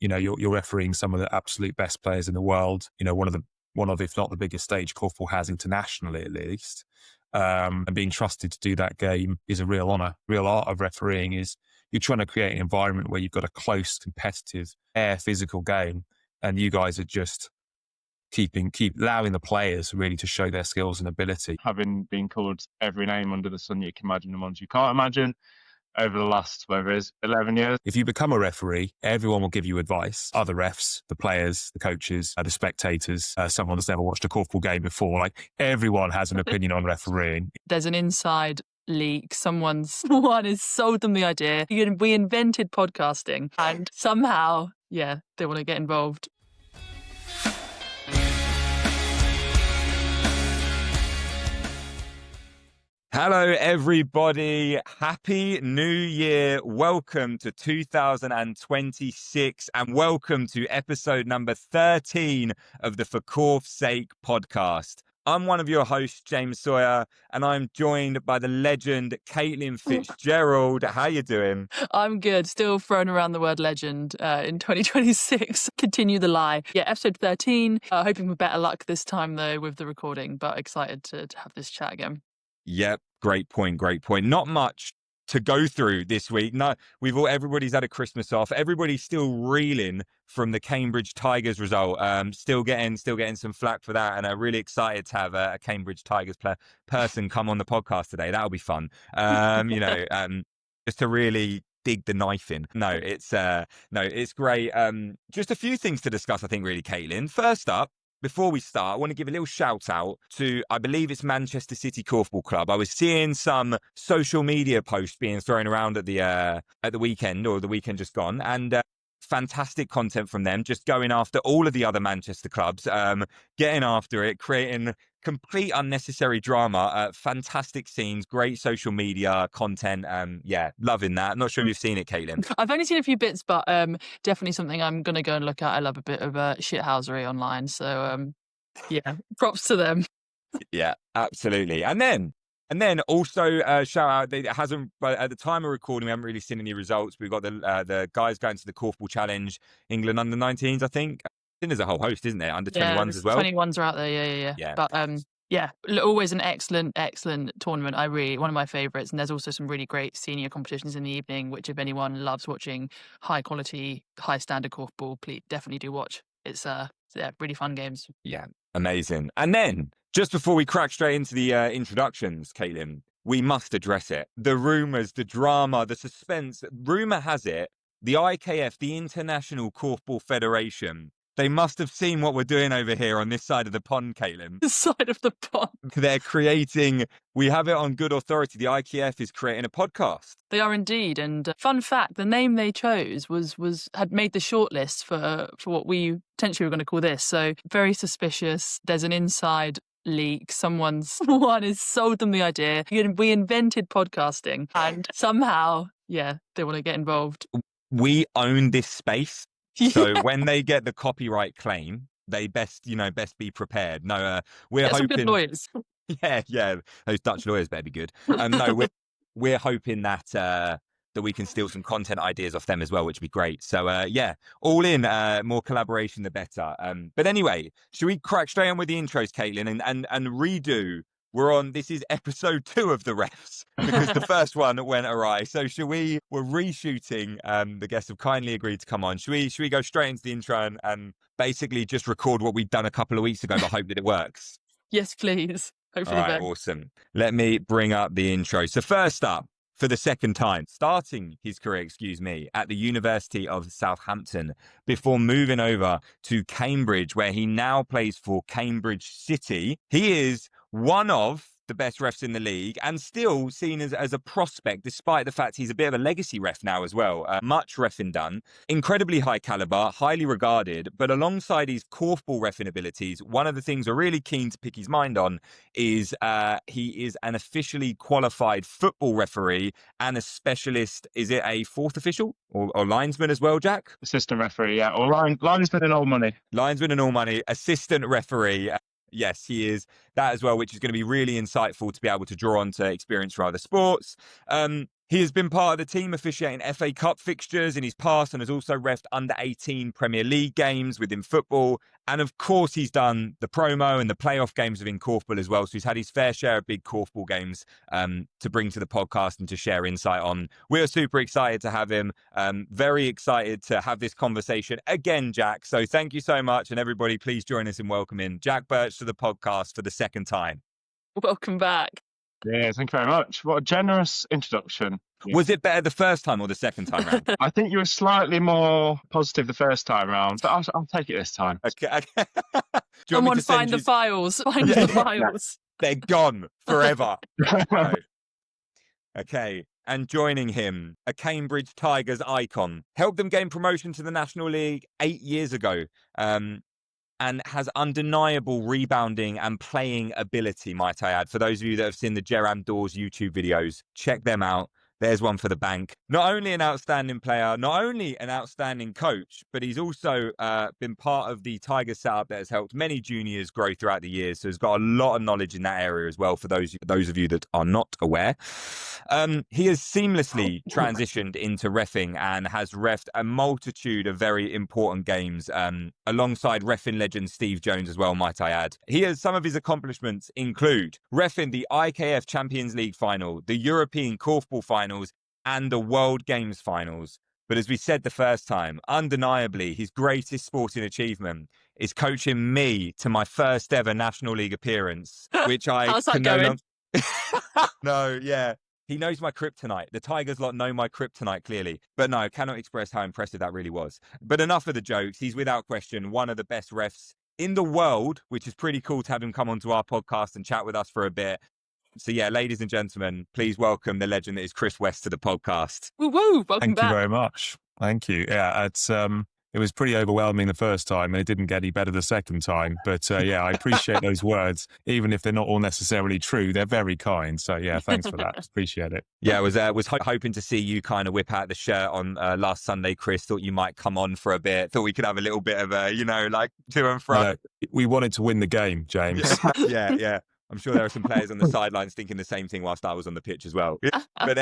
you're refereeing some of the absolute best players in the world. One of, if not the biggest stage Korfball has internationally, at least. And being trusted to do that game is a real honor. Real art of refereeing is you're trying to create an environment where you've got a close, competitive, physical game, and you guys are just keep allowing the players really to show their skills and ability. Having been called every name under the sun you can imagine and ones you can't imagine over the last, whatever it is, 11 years. If you become a referee, everyone will give you advice. Other refs, the players, the coaches, the spectators, someone that's never watched a Korfball game before. Like, everyone has an opinion on refereeing. There's an inside leak. Someone has sold them the idea. We invented podcasting, and somehow, they want to get involved. Hello, everybody. Happy New Year. Welcome to 2026 and welcome to episode number 13 of the For Korf's Sake podcast. I'm one of your hosts, James Sawyer, and I'm joined by the legend, Caitlin Fitzgerald. How you doing? I'm good. Still throwing around the word legend in 2026. Continue the lie. Episode 13. Hoping for better luck this time, though, with the recording, but excited to have this chat again. Yep, great point. Not much to go through this week. No, everybody's had a Christmas off. Everybody's still reeling from the Cambridge Tigers result. Still getting some flack for that, and I'm really excited to have a Cambridge Tigers person come on the podcast today. That'll be fun. Just to really dig the knife in. It's great. Just a few things to discuss, I think, really, Caitlin. First up, before we start, I want to give a little shout out to, I believe it's Manchester City Korfball Club. I was seeing some social media posts being thrown around at the weekend, or the weekend just gone, and fantastic content from them, just going after all of the other Manchester clubs, getting after it, creating complete unnecessary drama, fantastic scenes, great social media content. Loving that. I'm not sure if you've seen it, Caitlin. I've only seen a few bits, but definitely something I'm going to go and look at. I love a bit of shithousery online. So, props to them. Yeah, absolutely. And then also shout out, it hasn't, but at the time of recording, we haven't really seen any results. We've got the guys going to the Korfball Challenge, England under 19s, I think. I think there's a whole host, isn't there? Under 21s as well. 21s are out there, yeah. But always an excellent tournament. One of my favourites. And there's also some really great senior competitions in the evening, which if anyone loves watching high quality, high standard Korfball, please definitely do watch. It's really fun games. Yeah, amazing. And then just before we crack straight into the introductions, Caitlin, we must address it. The rumours, the drama, the suspense. Rumour has it, the IKF, the International Korfball Federation, they must have seen what we're doing over here on this side of the pond, Caitlin. This side of the pond. They're creating, we have it on good authority, the IKF is creating a podcast. They are indeed. And fun fact, the name they chose had made the shortlist for what we potentially were going to call this. So very suspicious. There's an inside leak. Someone has sold them the idea. We invented podcasting, and somehow, they want to get involved. We own this space. So when they get the copyright claim, they best be prepared. We're hoping. Some good lawyers. Yeah, those Dutch lawyers better be good. We're hoping that we can steal some content ideas off them as well, which would be great. So all in, more collaboration the better. But anyway, should we crack straight on with the intros, Caitlin, and redo? This is episode 2 of the refs, because the first one went awry. So we're reshooting, the guests have kindly agreed to come on. Should we go straight into the intro and basically just record what we've done a couple of weeks ago, but hope that it works? Yes, please. Hopefully. All right, awesome. Let me bring up the intro. So first up, for the second time, starting his career, at the University of Southampton before moving over to Cambridge, where he now plays for Cambridge City. He is one of the best refs in the league and still seen as a prospect, despite the fact he's a bit of a legacy ref now as well. Much reffing done, incredibly high caliber, highly regarded, but alongside his Korfball reffing abilities, one of the things we're really keen to pick his mind on is he is an officially qualified football referee and a specialist. Is it a fourth official or linesman as well, Jack? Assistant referee, yeah, or linesman and all money. Linesman and all money, assistant referee. Yes, he is that as well, which is going to be really insightful to be able to draw on to experience for other sports. He has been part of the team officiating FA Cup fixtures in his past and has also refed under-18 Premier League games within football. And of course, he's done the promo and the playoff games within Korfball as well. So he's had his fair share of big Korfball games to bring to the podcast and to share insight on. We're super excited to have him. Very excited to have this conversation again, Jack. So thank you so much. And everybody, please join us in welcoming Jack Birch to the podcast for the second time. Welcome back. Yeah, thank you very much. What a generous introduction. Yeah. Was it better the first time or the second time round? I think you were slightly more positive the first time round, but I'll take it this time. Okay. Someone find the files. Find the files. They're gone forever. No. Okay. And joining him, a Cambridge Tigers icon. Helped them gain promotion to the National League 8 years ago. And has undeniable rebounding and playing ability, might I add. For those of you that have seen the Jeram Dawes YouTube videos, check them out. There's one for the bank. Not only an outstanding player, not only an outstanding coach, but he's also been part of the Tigers setup that has helped many juniors grow throughout the years. So he's got a lot of knowledge in that area as well, for those of you that are not aware. He has seamlessly transitioned into reffing and has reffed a multitude of very important games alongside reffing legend Steve Jones as well, might I add. Some of his accomplishments include reffing the IKF Champions League final, the European Korfball final, and the World Games finals. But as we said the first time, undeniably, his greatest sporting achievement is coaching me to my first ever National League appearance, which I How's that can going? No, yeah. He knows my kryptonite. The Tigers lot know my kryptonite, clearly. But no, cannot express how impressive that really was. But enough of the jokes. He's without question one of the best refs in the world, which is pretty cool to have him come onto our podcast and chat with us for a bit. So yeah, ladies and gentlemen, please welcome the legend that is Chris West to the podcast. Woo woo! Welcome Thank back. you very much. Thank you. Yeah, it was pretty overwhelming the first time, and it didn't get any better the second time. But yeah, I appreciate those words, even if they're not all necessarily true. They're very kind. So yeah, thanks for that. Appreciate it. Yeah, I was hoping to see you kind of whip out the shirt on last Sunday, Chris. Thought you might come on for a bit. Thought we could have a little bit of a, like to and fro. We wanted to win the game, James. Yeah. I'm sure there are some players on the sidelines thinking the same thing whilst I was on the pitch as well. But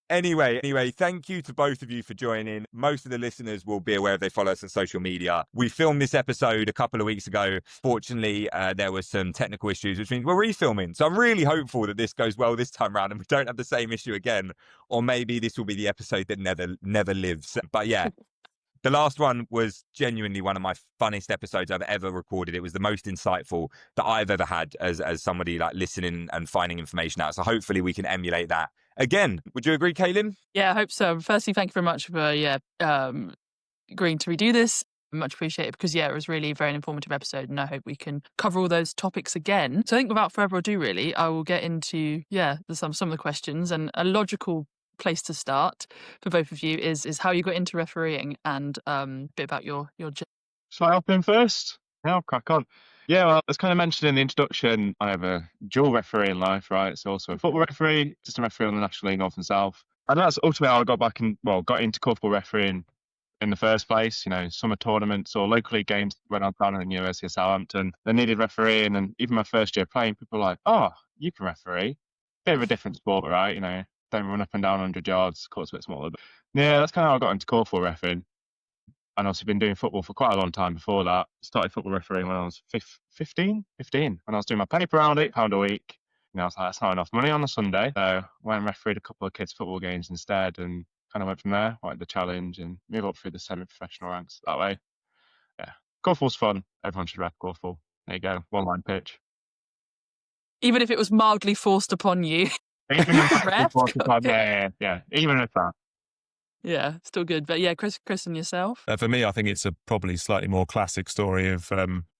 anyway, thank you to both of you for joining. Most of the listeners will be aware if they follow us on social media. We filmed this episode a couple of weeks ago. Fortunately, there were some technical issues, which means we're refilming. So I'm really hopeful that this goes well this time round and we don't have the same issue again. Or maybe this will be the episode that never lives. But yeah. The last one was genuinely one of my funnest episodes I've ever recorded. It was the most insightful that I've ever had as somebody like listening and finding information out. So hopefully we can emulate that again. Would you agree, Kaylin? Yeah, I hope so. Firstly, thank you very much for agreeing to redo this. Much appreciated, because it was really a very informative episode, and I hope we can cover all those topics again. So I think without further ado, really, I will get into some of the questions, and a logical place to start for both of you is how you got into refereeing, and a bit about your journey. Shall I hop in first? Yeah, I'll crack on. Yeah, well, as kind of mentioned in the introduction, I have a dual referee in life, right? So also a football referee, assistant referee on the National League North and South. And that's ultimately how I got into Korfball refereeing in the first place. Summer tournaments or local league games when I was down at the University of Southampton, they needed refereeing, and even my first year playing, people were like, "Oh, you can referee." Bit of a different sport, right? Don't run up and down 100 yards, court's a bit smaller. But yeah, that's kind of how I got into Korfball refereeing. And also been doing football for quite a long time before that. Started football refereeing when I was 15, when I was doing my penny per round, £8 a week. I was like, that's not enough money on a Sunday. So I went and refereed a couple of kids' football games instead, and kind of went from there, wanted the challenge and move up through the semi-professional ranks that way. Yeah, Korfball's fun. Everyone should ref Korfball. There you go, one-line pitch. Even if it was mildly forced upon you. Even if that. Yeah, still good. But yeah, Chris and yourself? For me, I think it's a probably slightly more classic story of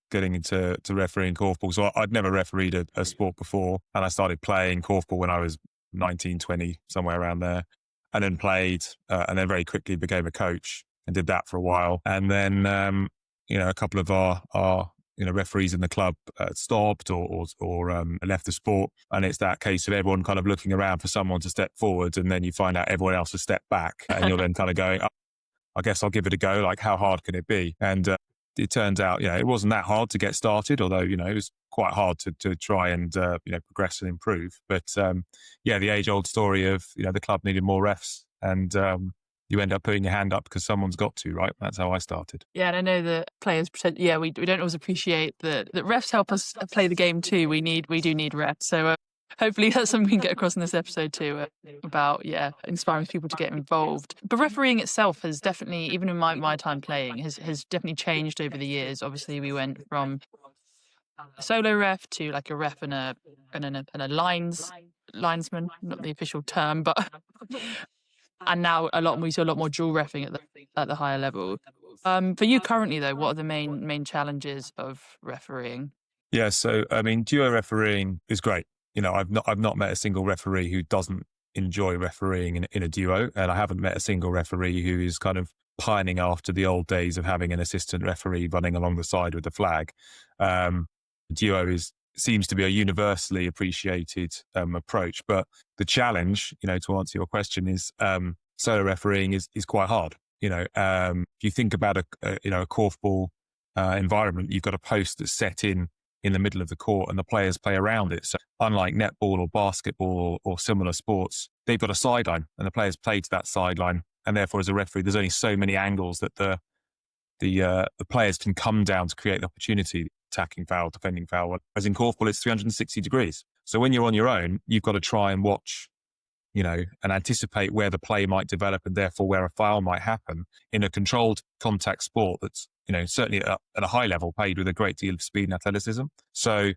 getting into refereeing Korfball. So I'd never refereed a sport before, and I started playing Korfball when I was 19, 20, somewhere around there, and then played, and then very quickly became a coach and did that for a while. And then, a couple of our referees in the club stopped or left the sport. And it's that case of everyone kind of looking around for someone to step forward, and then you find out everyone else has stepped back, and you're then kind of going, oh, I guess I'll give it a go. Like, how hard can it be? And it turns out, it wasn't that hard to get started, although, it was quite hard to try and, progress and improve. But, the age-old story of, the club needed more refs, and you end up putting your hand up because someone's got to, right? That's how I started. Yeah, and I know that players pretend, we don't always appreciate that refs help us play the game too. We do need refs. So hopefully that's something we can get across in this episode too, about, inspiring people to get involved. But refereeing itself has definitely, even in my time playing, has definitely changed over the years. Obviously, we went from a solo ref to like a ref and a linesman, not the official term, but and now we see a lot more dual reffing at the higher level. For you currently though, what are the main challenges of refereeing? Yeah, so I mean, duo refereeing is great. I've not met a single referee who doesn't enjoy refereeing in a duo, and I haven't met a single referee who is kind of pining after the old days of having an assistant referee running along the side with the flag. Duo seems to be a universally appreciated approach, but the challenge, to answer your question, is solo refereeing is quite hard. If you think about a Korfball environment, you've got a post that's set in the middle of the court and the players play around it. So unlike netball or basketball or similar sports, they've got a sideline and the players play to that sideline. And therefore, as a referee, there's only so many angles that the players can come down to create the opportunity, attacking foul, defending foul. Whereas in Korfball, it's 360 degrees. So when you're on your own, you've got to try and watch, and anticipate where the play might develop and therefore where a foul might happen in a controlled contact sport that's, certainly at a high level, paid with a great deal of speed and athleticism. So,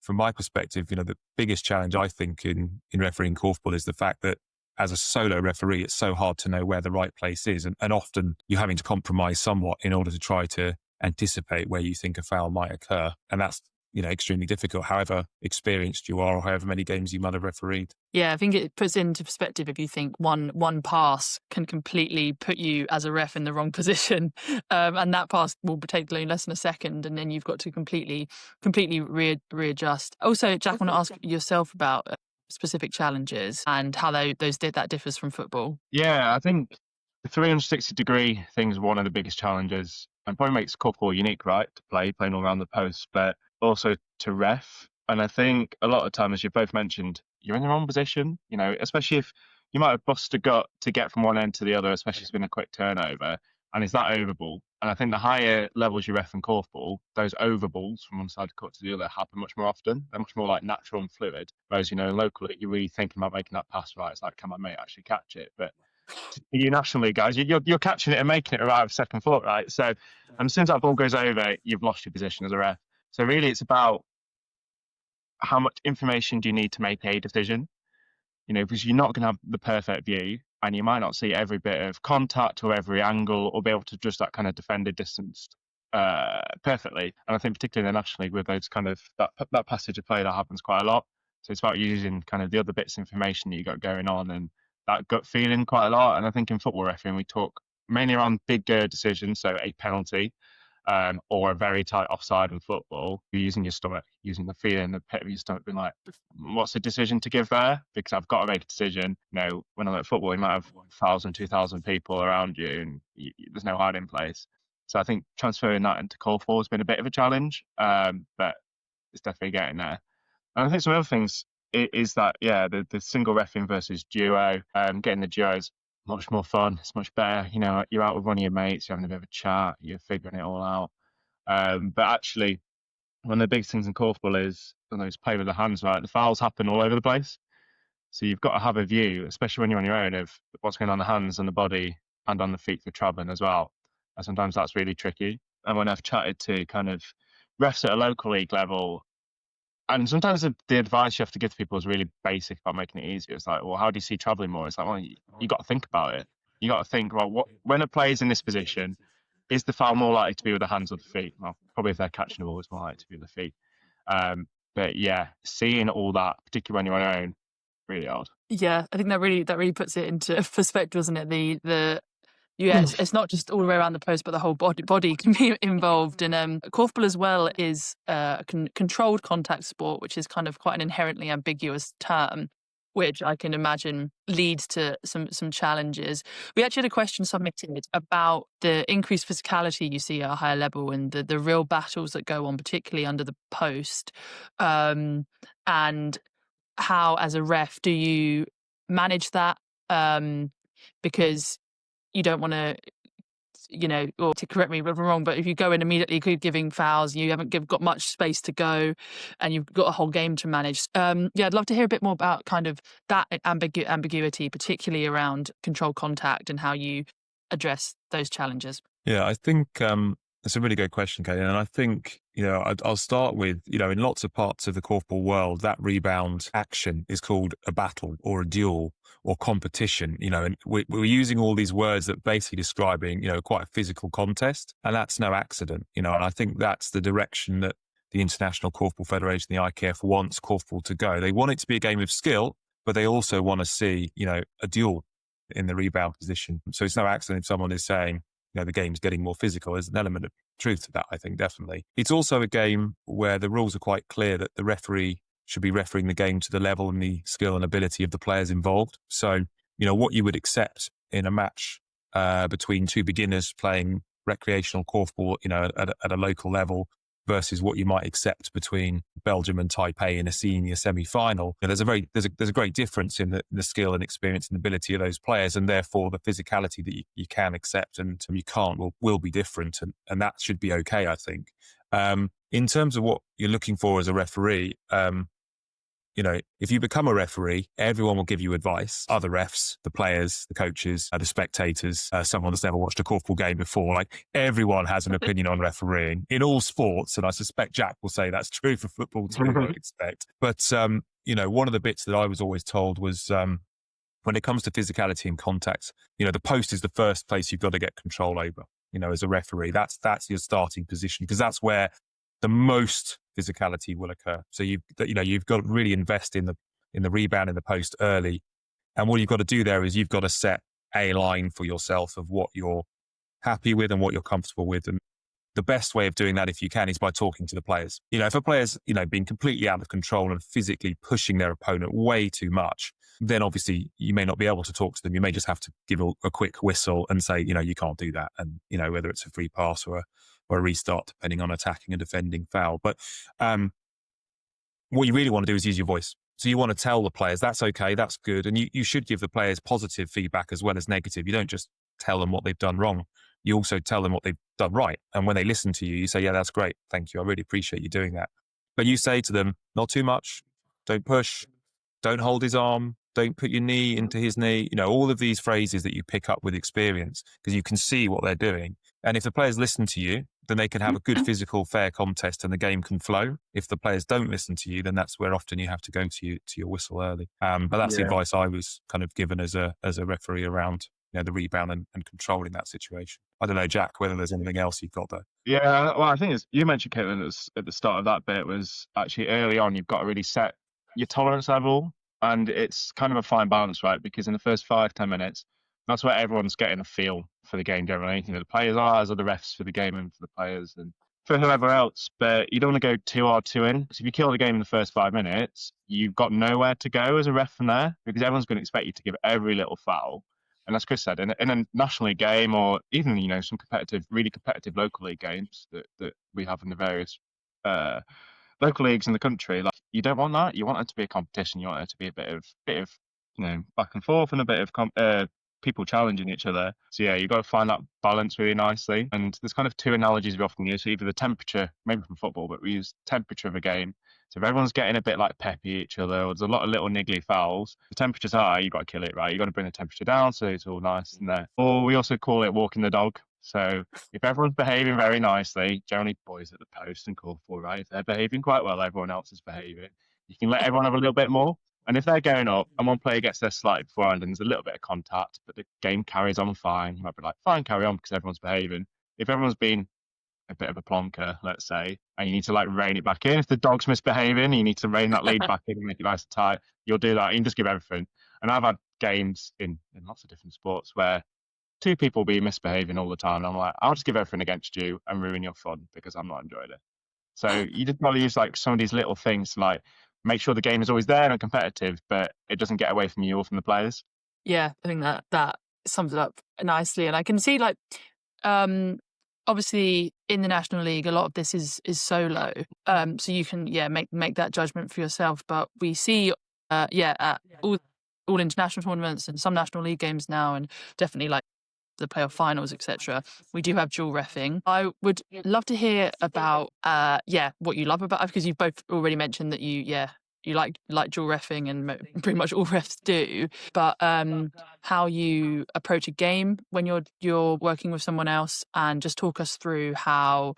from my perspective, the biggest challenge I think in refereeing Korfball is the fact that as a solo referee, it's so hard to know where the right place is. And often you're having to compromise somewhat in order to try to anticipate where you think a foul might occur. And that's, extremely difficult, however experienced you are or however many games you might have refereed. Yeah, I think it puts into perspective if you think one pass can completely put you as a ref in the wrong position, and that pass will take less than a second, and then you've got to completely readjust. Also, Jack, I want to ask yourself about specific challenges and how that differs from football. Yeah, I think the 360-degree thing is one of the biggest challenges and probably makes Korfball unique, right? To playing all around the post, but also to ref. And I think a lot of times, as you both mentioned, you're in the wrong position, especially if you might have busted a gut to get from one end to the other, especially if it's been a quick turnover. And is that over ball? And I think the higher levels you ref in Korfball, those over balls from one side of the court to the other happen much more often. They're much more like natural and fluid. Whereas, locally, you're really thinking about making that pass right. It's like, can my mate actually catch it? But you nationally, guys, you're catching it and making it arrive second foot, right? So as soon as that ball goes over, you've lost your position as a ref. So really, it's about how much information do you need to make a decision? Because you're not going to have the perfect view, and you might not see every bit of contact or every angle, or be able to judge that kind of defended distance perfectly. And I think particularly in the National League, with those kind of that passage of play, that happens quite a lot. So it's about using kind of the other bits of information that you got going on and that gut feeling quite a lot. And I think in football refereeing, we talk mainly around bigger decisions, so a penalty or a very tight offside in football. You're using your stomach, using the feeling, the pit of your stomach, being like, what's the decision to give there? Because I've got to make a decision. When I'm at football, you might have 1,000, 2,000 people around you, and there's no hiding place. So I think transferring that into Korfball has been a bit of a challenge, but it's definitely getting there. And I think some other things is that, the single reffing versus duo, getting the duo is much more fun. It's much better. You're out with one of your mates, you're having a bit of a chat, you're figuring it all out. But actually, one of the biggest things in Korfball is those play with the hands, right? The fouls happen all over the place. So you've got to have a view, especially when you're on your own, of what's going on the hands and the body and on the feet for travelling as well. And sometimes that's really tricky. And when I've chatted to kind of refs at a local league level, and sometimes the advice you have to give to people is really basic about making it easier. It's like, well, how do you see travelling more? It's like, well, you got to think about it. You got to think, well, when a player's in this position, is the foul more likely to be with the hands or the feet? Well, probably if they're catching the ball, it's more likely to be with the feet. But yeah, seeing all that, particularly when you're on your own, really hard. Yeah, I think that really puts it into perspective, doesn't it? It's not just all the way around the post, but the whole body can be involved. And Korfball as well is a controlled contact sport, which is kind of quite an inherently ambiguous term. which I can imagine leads to some challenges. We actually had a question submitted about the increased physicality you see at a higher level and the real battles that go on, particularly under the post, and how, as a ref, do you manage that? Because you don't want to, or to correct me if I'm wrong, but if you go in immediately giving fouls, you haven't got much space to go, and you've got a whole game to manage. I'd love to hear a bit more about kind of that ambiguity, particularly around control contact and how you address those challenges. Yeah, I think it's a really good question, Kate. And I think, I'll start with, in lots of parts of the korfball world, that rebound action is called a battle or a duel or competition, and we're using all these words that basically describing, quite a physical contest. And that's no accident, and I think that's the direction that the International Korfball Federation, the IKF, wants korfball to go. They want it to be a game of skill, but they also want to see, a duel in the rebound position. So it's no accident if someone is saying, the game's getting more physical. There's an element of truth to that, I think, definitely. It's also a game where the rules are quite clear that the referee should be refereeing the game to the level and the skill and ability of the players involved. So, what you would accept in a match between two beginners playing recreational korfball, at a local level versus what you might accept between Belgium and Taipei in a senior semi-final. There's a great difference in the skill and experience and ability of those players, and therefore the physicality that you can accept and you can't will be different, and that should be okay, I think. In terms of what you're looking for as a referee, if you become a referee, everyone will give you advice. Other refs, the players, the coaches, the spectators, someone that's never watched a korfball game before. Like, everyone has an opinion on refereeing in all sports. And I suspect Jack will say that's true for football too, I expect. But, one of the bits that I was always told was, when it comes to physicality and contact, the post is the first place you've got to get control over, as a referee. That's your starting position, because that's where the most physicality will occur. So you've got to really invest in the rebound in the post early. And what you've got to do there is you've got to set a line for yourself of what you're happy with and what you're comfortable with. And the best way of doing that, if you can, is by talking to the players. If a player's, being completely out of control and physically pushing their opponent way too much, then obviously you may not be able to talk to them. You may just have to give a quick whistle and say, you can't do that. And, whether it's a free pass or a restart, depending on attacking and defending foul. But what you really want to do is use your voice. So you want to tell the players, that's okay, that's good. And you should give the players positive feedback as well as negative. You don't just tell them what they've done wrong. You also tell them what they've done right. And when they listen to you, you say, yeah, that's great. Thank you. I really appreciate you doing that. But you say to them, not too much, don't push, don't hold his arm, don't put your knee into his knee. All of these phrases that you pick up with experience, because you can see what they're doing. And if the players listen to you, then they can have a good physical, fair contest and the game can flow. If the players don't listen to you, then that's where often you have to go to your whistle early. But that's the advice I was kind of given as a referee around the rebound and controlling that situation. I don't know, Jack, whether there's anything else you've got there. Yeah, well, I think you mentioned, Caitlin, at the start of that bit was actually early on, you've got to really set your tolerance level. And it's kind of a fine balance, right? Because in the first 5-10 minutes, that's where everyone's getting a feel for the game generally. The players are as are the refs for the game and for the players and for whoever else. But you don't want to go too hard too in. So if you kill the game in the first 5 minutes, you've got nowhere to go as a ref from there, because everyone's going to expect you to give every little foul. And as Chris said, in a National League game, or even some really competitive local league games that we have in the various local leagues in the country, like, you don't want that. You want it to be a competition. You want it to be a bit of back and forth and a bit of people challenging each other. So yeah, you've got to find that balance really nicely. And there's kind of two analogies we often use. So either the temperature, maybe from football, but we use temperature of a game. So if everyone's getting a bit like peppy each other, or there's a lot of little niggly fouls, the temperature's high, you've got to kill it, right? You've got to bring the temperature down so it's all nice in there. Or we also call it walking the dog. So if everyone's behaving very nicely, generally boys at the post and korfball, right? If they're behaving quite well, everyone else is behaving. You can let everyone have a little bit more. And if they're going up and one player gets their slight beforehand and there's a little bit of contact, but the game carries on fine, you might be like, fine, carry on, because everyone's behaving. If everyone's been a bit of a plonker, let's say, and you need to rein it back in, if the dog's misbehaving, you need to rein that lead back in and make it nice and tight, you'll do that. You can just give everything. And I've had games in lots of different sports where two people be misbehaving all the time. And I'm like, I'll just give everything against you and ruin your fun because I'm not enjoying it. So you just got to use some of these little things to make sure the game is always there and competitive, but it doesn't get away from you or from the players. Yeah, I think that sums it up nicely. And I can see, like, obviously in the National League, a lot of this is solo. So you can make that judgment for yourself. But we see at all international tournaments and some National League games now, and definitely like the playoff finals, etc. We do have dual reffing. I would love to hear about what you love about it, because you've both already mentioned that you like dual reffing, and pretty much all refs do. But how you approach a game when you're working with someone else, and just talk us through how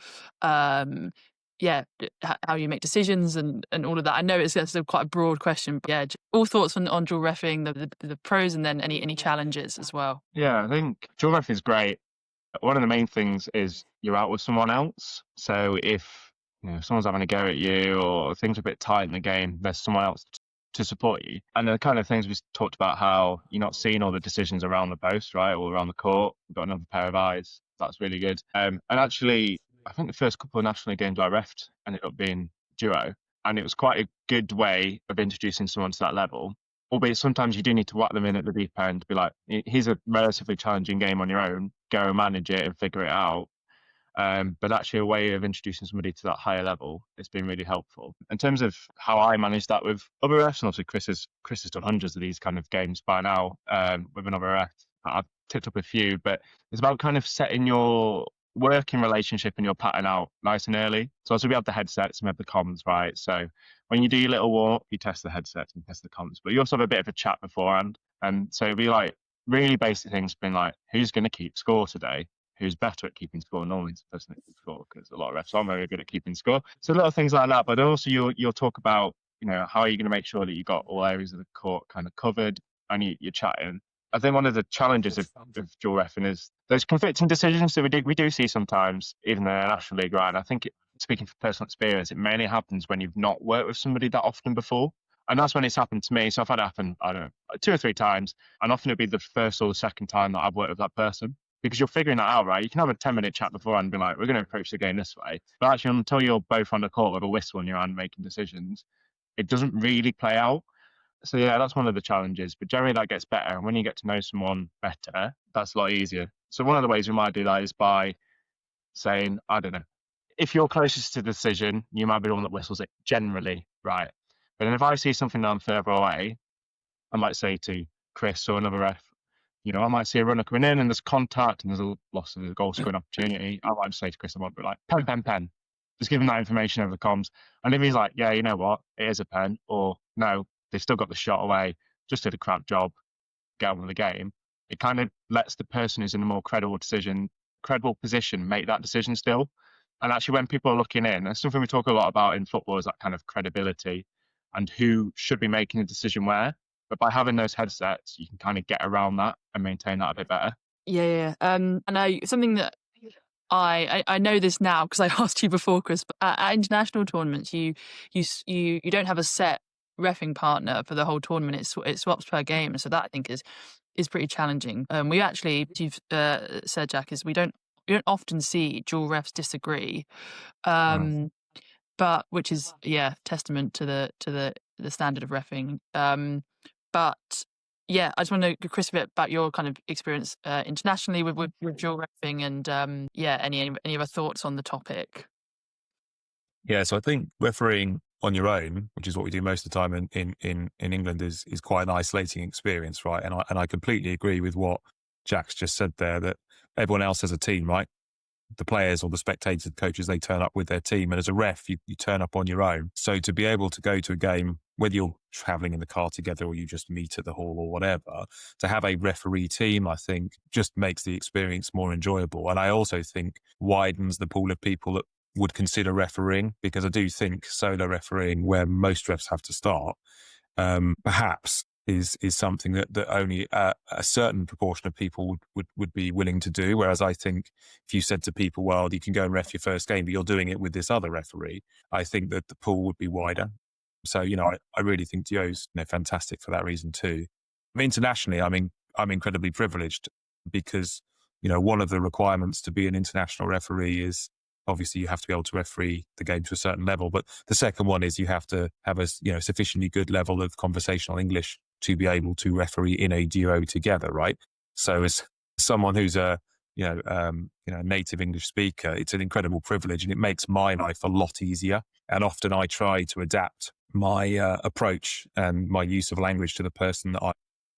how you make decisions and all of that. I know it's still quite a broad question, but yeah, all thoughts on dual reffing, the pros, and then any challenges as well. Yeah, I think dual reffing is great. One of the main things is you're out with someone else. So if someone's having a go at you or things are a bit tight in the game, there's someone else to support you. And the kind of things we talked about, how you're not seeing all the decisions around the post, right, or around the court. You've got another pair of eyes. That's really good. And actually, I think the first couple of National League games I reffed ended up being duo. And it was quite a good way of introducing someone to that level. Albeit sometimes you do need to whack them in at the deep end, be like, here's a relatively challenging game on your own, go and manage it and figure it out. But actually a way of introducing somebody to that higher level, it's been really helpful. In terms of how I manage that with other refs, and obviously Chris has done hundreds of these kind of games by now with another ref. I've tipped up a few, but it's about kind of setting your working relationship and your pattern out nice and early. So also we have the headsets and we have the comms, right? So when you do your little walk, you test the headsets and test the comms, but you also have a bit of a chat beforehand. And so it'd be like really basic things, being like, who's going to keep score today? Who's better at keeping score? Normally it's the person that keeps score, because a lot of refs aren't very good at keeping score. So little things like that, but also you'll talk about, how are you going to make sure that you got all areas of the court kind of covered, and you're chatting. I think one of the challenges of dual reffing is those conflicting decisions that we do see sometimes, even in the National League, right? And I think, speaking from personal experience, it mainly happens when you've not worked with somebody that often before. And that's when it's happened to me. So I've had it happen, I don't know, 2 or 3 times. And often it'll be the first or the second time that I've worked with that person, because you're figuring that out, right? You can have a 10-minute chat beforehand and be like, we're going to approach the game this way. But actually, until you're both on the court with a whistle in your hand making decisions, it doesn't really play out. So yeah, that's one of the challenges, but generally that gets better. And when you get to know someone better, that's a lot easier. So one of the ways we might do that is by saying, I don't know, if you're closest to the decision, you might be the one that whistles it generally, right? But then if I see something that I'm further away, I might say to Chris or another ref, I might see a runner coming in and there's contact and there's a loss of a goal scoring opportunity. I might say to Chris, I might be like, pen. Just give him that information over the comms. And if he's like, yeah, you know what, it is a pen, or no, they've still got the shot away, just did a crap job, get on with the game, it kind of lets the person who's in a more credible position make that decision still. And actually, when people are looking in, that's something we talk a lot about in football, is that kind of credibility and who should be making a decision where. But by having those headsets, you can kind of get around that and maintain that a bit better. Yeah. And something that I know this now because I asked you before, Chris, but at international tournaments, you don't have a set reffing partner for the whole tournament. It swaps per game, so that I think is pretty challenging. We actually, you've said, Jack, is we don't often see dual refs disagree, but which is testament to the standard of reffing. But yeah, I just want to know, Chris, a bit about your kind of experience internationally with dual reffing, and any other thoughts on the topic. Yeah, so I think refereeing on your own, which is what we do most of the time in England, is quite an isolating experience, right? And I completely agree with what Jack's just said there, that everyone else has a team, right? The players or the spectators, the coaches, they turn up with their team. And as a ref, you turn up on your own. So to be able to go to a game, whether you're traveling in the car together or you just meet at the hall or whatever, to have a referee team, I think, just makes the experience more enjoyable. And I also think widens the pool of people that would consider refereeing, because I do think solo refereeing, where most refs have to start, perhaps is something that only a certain proportion of people would be willing to do. Whereas I think if you said to people, well, you can go and ref your first game, but you're doing it with this other referee, I think that the pool would be wider. So, I really think Dio's fantastic for that reason too. I mean, internationally, I'm incredibly privileged because, one of the requirements to be an international referee is obviously you have to be able to referee the game to a certain level. But the second one is you have to have a sufficiently good level of conversational English to be able to referee in a duo together, right? So as someone who's a native English speaker, it's an incredible privilege, and it makes my life a lot easier. And often I try to adapt my approach and my use of language to the person that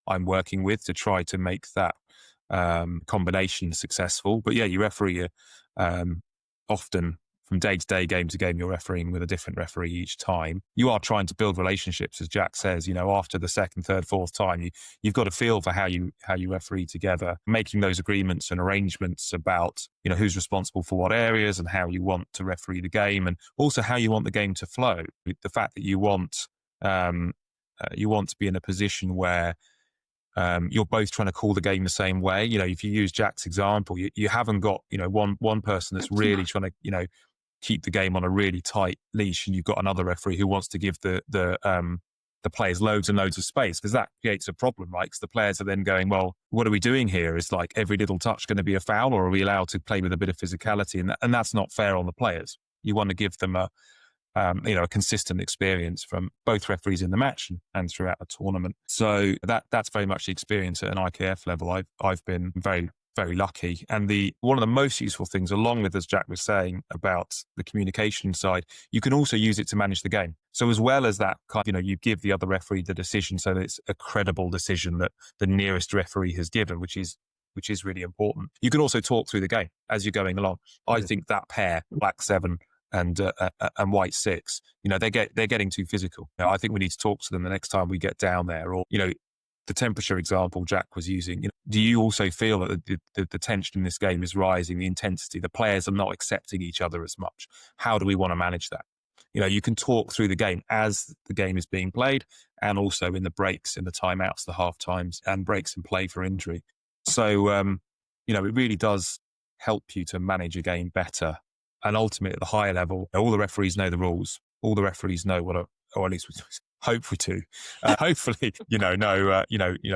I'm working with to try to make that combination successful. But yeah, you referee often from day to day, game to game, you're refereeing with a different referee each time. You are trying to build relationships, as Jack says. After the second, third, fourth time, you've got to feel for how you referee together, making those agreements and arrangements about who's responsible for what areas and how you want to referee the game, and also how you want the game to flow. The fact that you want to be in a position where you're both trying to call the game the same way. If you use Jack's example, you haven't got one person that's really trying to keep the game on a really tight leash, and you've got another referee who wants to give the players loads and loads of space, because that creates a problem, right? Because the players are then going, well, what are we doing here? Is like every little touch going to be a foul, or are we allowed to play with a bit of physicality? And that's not fair on the players. You want to give them a consistent experience from both referees in the match and throughout the tournament. So that's very much the experience at an IKF level. I've been very, very lucky. And one of the most useful things, along with, as Jack was saying, about the communication side, you can also use it to manage the game. So as well as that, you give the other referee the decision so that it's a credible decision that the nearest referee has given, which is really important. You can also talk through the game as you're going along. I think that pair, Black 7 and White 6, they're getting too physical. I think we need to talk to them the next time we get down there. Or the temperature example Jack was using. Do you also feel that the tension in this game is rising, the intensity? The players are not accepting each other as much. How do we want to manage that? You can talk through the game as the game is being played, and also in the breaks, in the timeouts, the half times, and breaks in play for injury. So it really does help you to manage a game better. And ultimately, at the higher level, all the referees know the rules. All the referees know or at least hopefully do. Hopefully, know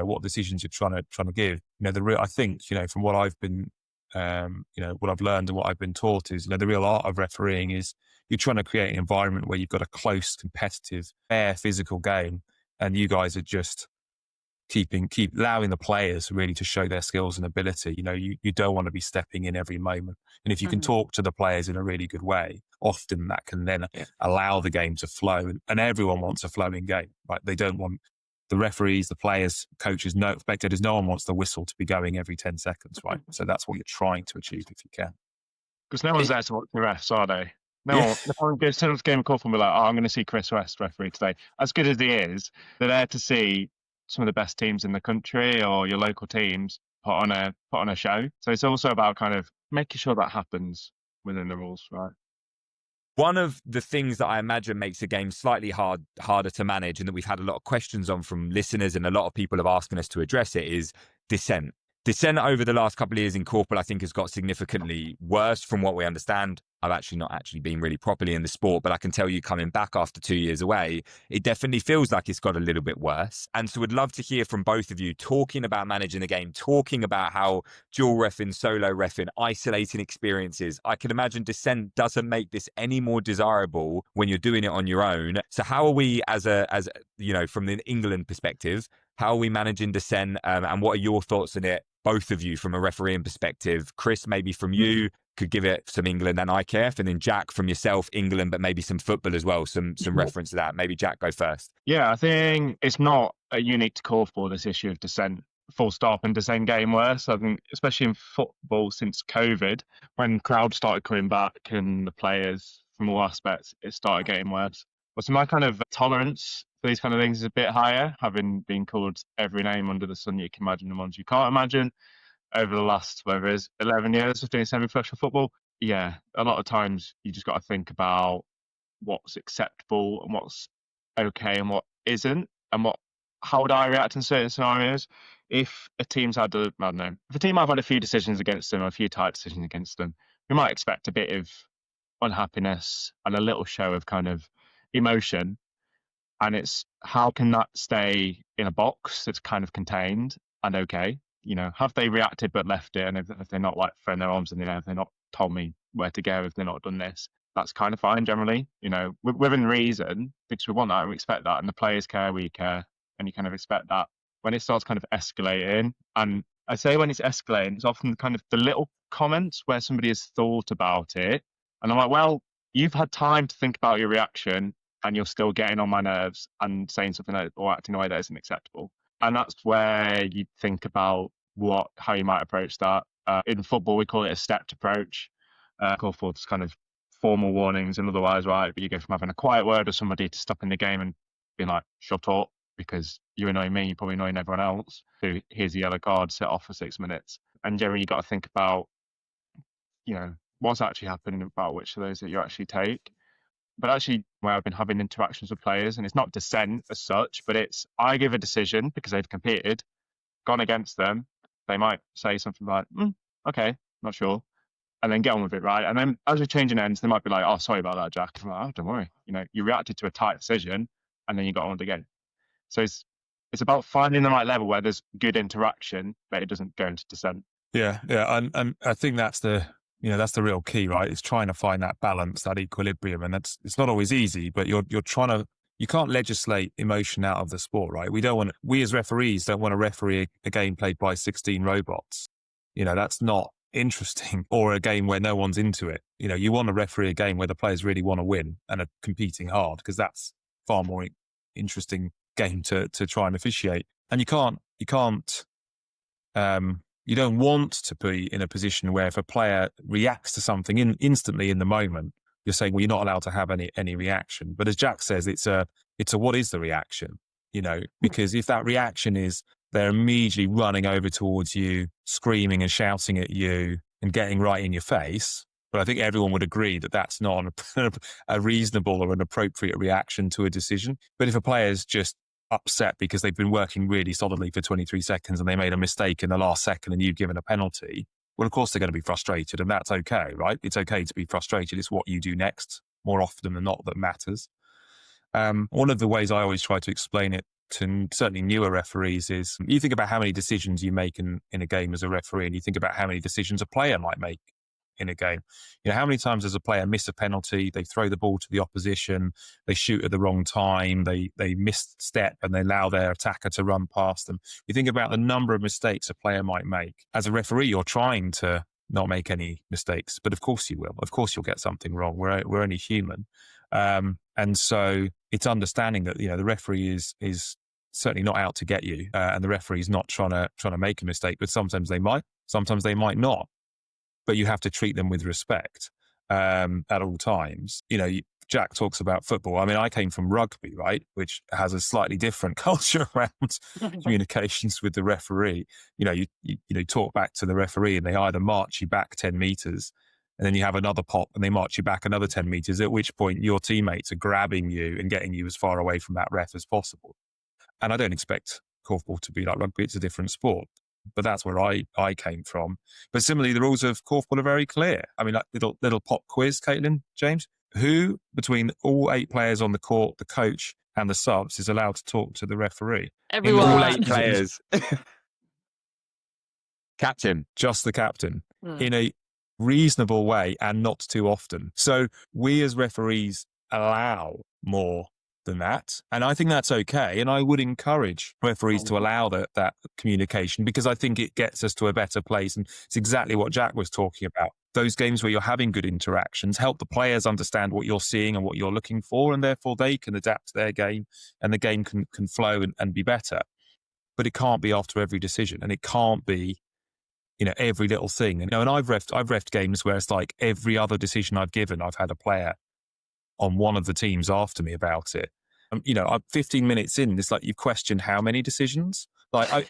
what decisions you're trying to give. I think, from what I've been, what I've learned and what I've been taught is, the real art of refereeing is you're trying to create an environment where you've got a close, competitive, fair, physical game, and you guys are just keep allowing the players really to show their skills and ability. You don't want to be stepping in every moment. And if you can talk to the players in a really good way, often that can then allow the game to flow. And everyone wants a flowing game, right? They don't want the referees, the players, coaches, spectators, no one wants the whistle to be going every 10 seconds, right? So that's what you're trying to achieve if you can. Because no one's there to watch the refs, are they? No one goes to the game of Korf and be like, I'm going to see Chris West referee today. As good as he is, they're there to see some of the best teams in the country or your local teams put on a show. So it's also about kind of making sure that happens within the rules, right? One of the things that I imagine makes a game slightly harder to manage, and that we've had a lot of questions on from listeners, and a lot of people have asked us to address it, is dissent. Dissent over the last couple of years in Korfball, I think, has got significantly worse from what we understand. I've actually not been really properly in the sport, but I can tell you, coming back after 2 years away, it definitely feels like it's got a little bit worse. And so would love to hear from both of you talking about managing the game, talking about how dual reffing, solo reffing, isolating experiences. I can imagine dissent doesn't make this any more desirable when you're doing it on your own. So how are we as from the England perspective, how are we managing dissent, and what are your thoughts on it, both of you, from a refereeing perspective? Chris, maybe from you, could give it some England and IKF, and then Jack from yourself, England, but maybe some football as well, some reference to that. Maybe Jack, go first. Yeah, I think it's not unique to Korfball, this issue of dissent, full stop, and dissent getting worse. I think, especially in football since COVID, when crowds started coming back and the players from all aspects, it started getting worse. But so my kind of tolerance for these kind of things is a bit higher, having been called every name under the sun you can imagine and ones you can't imagine over the last, whatever it is, 11 years of doing semi-professional football. Yeah, a lot of times you just got to think about what's acceptable and what's okay and what isn't, and how would I react in certain scenarios if a team's had if a team have had a few decisions against them, or a few tight decisions against them, we might expect a bit of unhappiness and a little show of kind of emotion. And it's how can that stay in a box that's kind of contained and okay? Have they reacted but left it? And if they're not like throwing their arms in the air, if they're not told me where to go if they're not done this. That's kind of fine generally, within reason, because we want that and we expect that, and the players care, we care, and you kind of expect that. When it starts kind of escalating, and I say when it's escalating, it's often kind of the little comments where somebody has thought about it, and I'm like, well, you've had time to think about your reaction, and you're still getting on my nerves and saying something or acting in a way that isn't acceptable. And that's where you think about how you might approach that. In football, we call it a stepped approach. Korfball's kind of formal warnings and otherwise, right? But you go from having a quiet word with somebody to stopping the game and being like, shut up, because you're annoying me, you're probably annoying everyone else. So here's a yellow card, set off for 6 minutes. And generally, you got to think about, what's actually happening, about which of those that you actually take. But actually, where I've been having interactions with players, and it's not dissent as such, but it's I give a decision because they've competed, gone against them. They might say something like, okay, not sure, and then get on with it, right? And then as we're changing ends, they might be like, oh, sorry about that, Jack. I'm like, oh, don't worry. You reacted to a tight decision, and then you got on with the game. So it's about finding the right level where there's good interaction, but it doesn't go into dissent. Yeah, and I think that's the real key, right? It's trying to find that balance, that equilibrium, and it's not always easy. But you can't legislate emotion out of the sport, right? We as referees don't want to referee a game played by 16 robots. That's not interesting, or a game where no one's into it. You want to referee a game where the players really want to win and are competing hard, because that's far more interesting game to try and officiate. And you don't want to be in a position where if a player reacts to something instantly in the moment, you're saying, well, you're not allowed to have any reaction. But as Jack says, it's a what is the reaction? Because if that reaction is they're immediately running over towards you, screaming and shouting at you and getting right in your face, but I think everyone would agree that that's not a reasonable or an appropriate reaction to a decision. But if a player is just upset because they've been working really solidly for 23 seconds and they made a mistake in the last second and you've given a penalty, well, of course they're going to be frustrated, and that's okay, right? It's okay to be frustrated. It's what you do next more often than not that matters. One of the ways I always try to explain it to certainly newer referees is you think about how many decisions you make in a game as a referee, and you think about how many decisions a player might make in a game. How many times does a player miss a penalty, they throw the ball to the opposition, they shoot at the wrong time, they misstep and they allow their attacker to run past them. You think about the number of mistakes a player might make. As a referee, you're trying to not make any mistakes, but of course you will. Of course you'll get something wrong. We're only human. And so it's understanding that, the referee is certainly not out to get you, and the referee is not trying to make a mistake, but sometimes they might not. But you have to treat them with respect at all times. Jack talks about football. I mean, I came from rugby, right, which has a slightly different culture around communications with the referee. You talk back to the referee and they either march you back 10 meters and then you have another pop and they march you back another 10 meters, at which point your teammates are grabbing you and getting you as far away from that ref as possible. And I don't expect korfball to be like rugby. It's a different sport. But that's where I came from. But similarly, the rules of korfball are very clear. I mean, like little pop quiz, Caitlin, James. Who between all 8 players on the court, the coach and the subs, is allowed to talk to the referee? Everyone. All 8 players. Captain. Just the captain. In a reasonable way and not too often. So we as referees allow more than that. And I think that's okay. And I would encourage referees to allow that communication, because I think it gets us to a better place. And it's exactly what Jack was talking about. Those games where you're having good interactions help the players understand what you're seeing and what you're looking for, and therefore they can adapt their game and the game can flow and be better. But it can't be after every decision, and it can't be, every little thing. And I've refed games where it's like every other decision I've given, I've had a player on one of the teams after me about it. I'm 15 minutes in, it's like you've questioned how many decisions. Like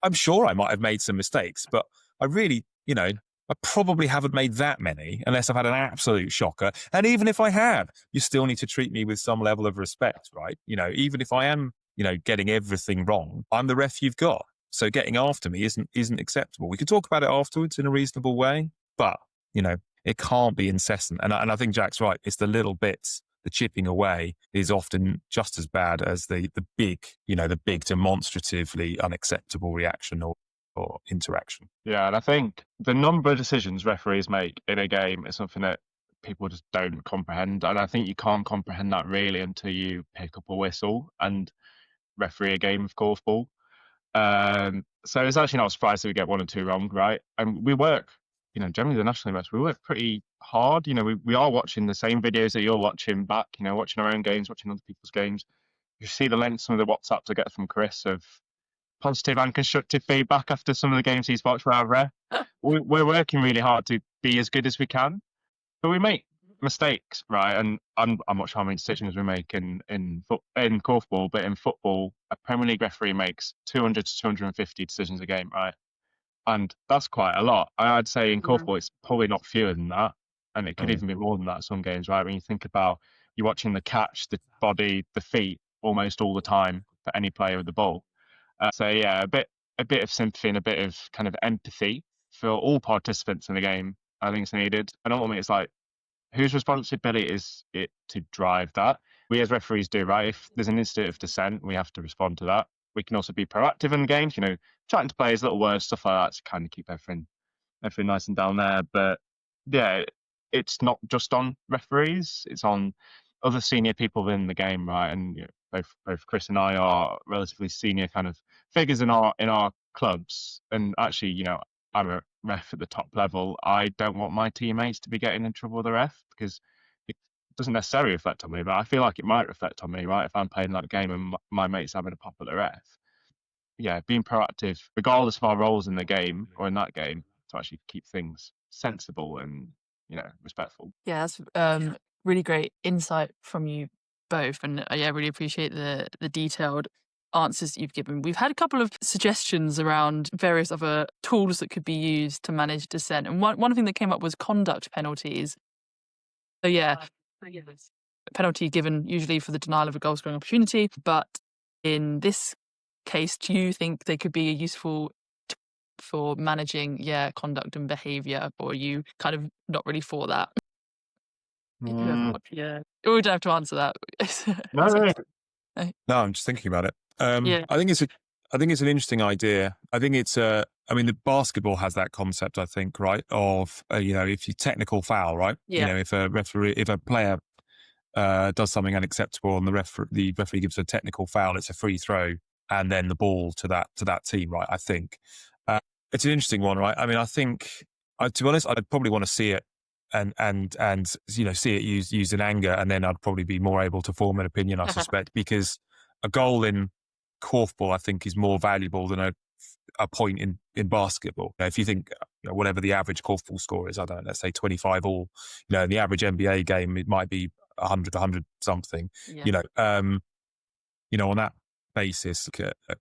I'm sure I might have made some mistakes, but I really, I probably haven't made that many unless I've had an absolute shocker. And even if I have, you still need to treat me with some level of respect, right? Even if I am, getting everything wrong, I'm the ref you've got. So getting after me isn't acceptable. We could talk about it afterwards in a reasonable way, but, it can't be incessant. And I think Jack's right. It's the little bits, the chipping away is often just as bad as the big, the big demonstratively unacceptable reaction or for interaction. Yeah, and I think the number of decisions referees make in a game is something that people just don't comprehend. And I think you can't comprehend that really until you pick up a whistle and referee a game of Korfball. So it's actually not a surprise that we get one or two wrong, right? And we work, generally the national match, we work pretty hard. We are watching the same videos that you're watching back, watching our own games, watching other people's games. You see the length, some of the WhatsApps I get from Chris of positive and constructive feedback after some of the games he's watched for our ref. We're working really hard to be as good as we can, but we make mistakes, right? And I'm not sure how many decisions we make in Korfball, but in football, a Premier League referee makes 200 to 250 decisions a game, right? And that's quite a lot. I'd say in Korfball, it's probably not fewer than that, and it could even be more than that some games, right? When you think about you're watching the catch, the body, the feet almost all the time for any player with the ball. So yeah, a bit of sympathy and a bit of kind of empathy for all participants in the game, I think is needed. And ultimately, it's like, whose responsibility is it to drive that? We as referees do, right? If there's an incident of dissent, we have to respond to that. We can also be proactive in the games, chatting to players, little words, stuff like that to kind of keep everything nice and down there. But yeah, it's not just on referees; it's on other senior people in the game, right? And both Chris and I are relatively senior kind of figures in our clubs, and actually, I'm a ref at the top level. I don't want my teammates to be getting in trouble with the ref because it doesn't necessarily reflect on me, but I feel like it might reflect on me, right? If I'm playing that game and my mate's having a pop at the ref. Yeah, being proactive, regardless of our roles in the game or in that game, to actually keep things sensible and respectful. Yeah, that's really great insight from you both, and I really appreciate the detailed answers that you've given. We've had a couple of suggestions around various other tools that could be used to manage dissent, and one thing that came up was conduct penalties. So yeah, penalty given usually for the denial of a goal scoring opportunity, but in this case, do you think they could be a useful for managing conduct and behavior, or are you kind of not really for that? Yeah, we don't have to answer that. No. No, I'm just thinking about it. Yeah. I think it's an interesting idea. I think it's the basketball has that concept, I think, right? Of if you technical foul, right? Yeah. If a player does something unacceptable and the referee gives a technical foul, it's a free throw, and then the ball to that team, right? I think it's an interesting one, right? I mean, I think, to be honest, I'd probably want to see it and see it used in anger, and then I'd probably be more able to form an opinion, I suspect, because a goal in Korfball, I think, is more valuable than a point in basketball. If you think whatever the average Korfball score is, I don't know, let's say 25 all, in the average NBA game, it might be 100 something. Yeah. On that basis,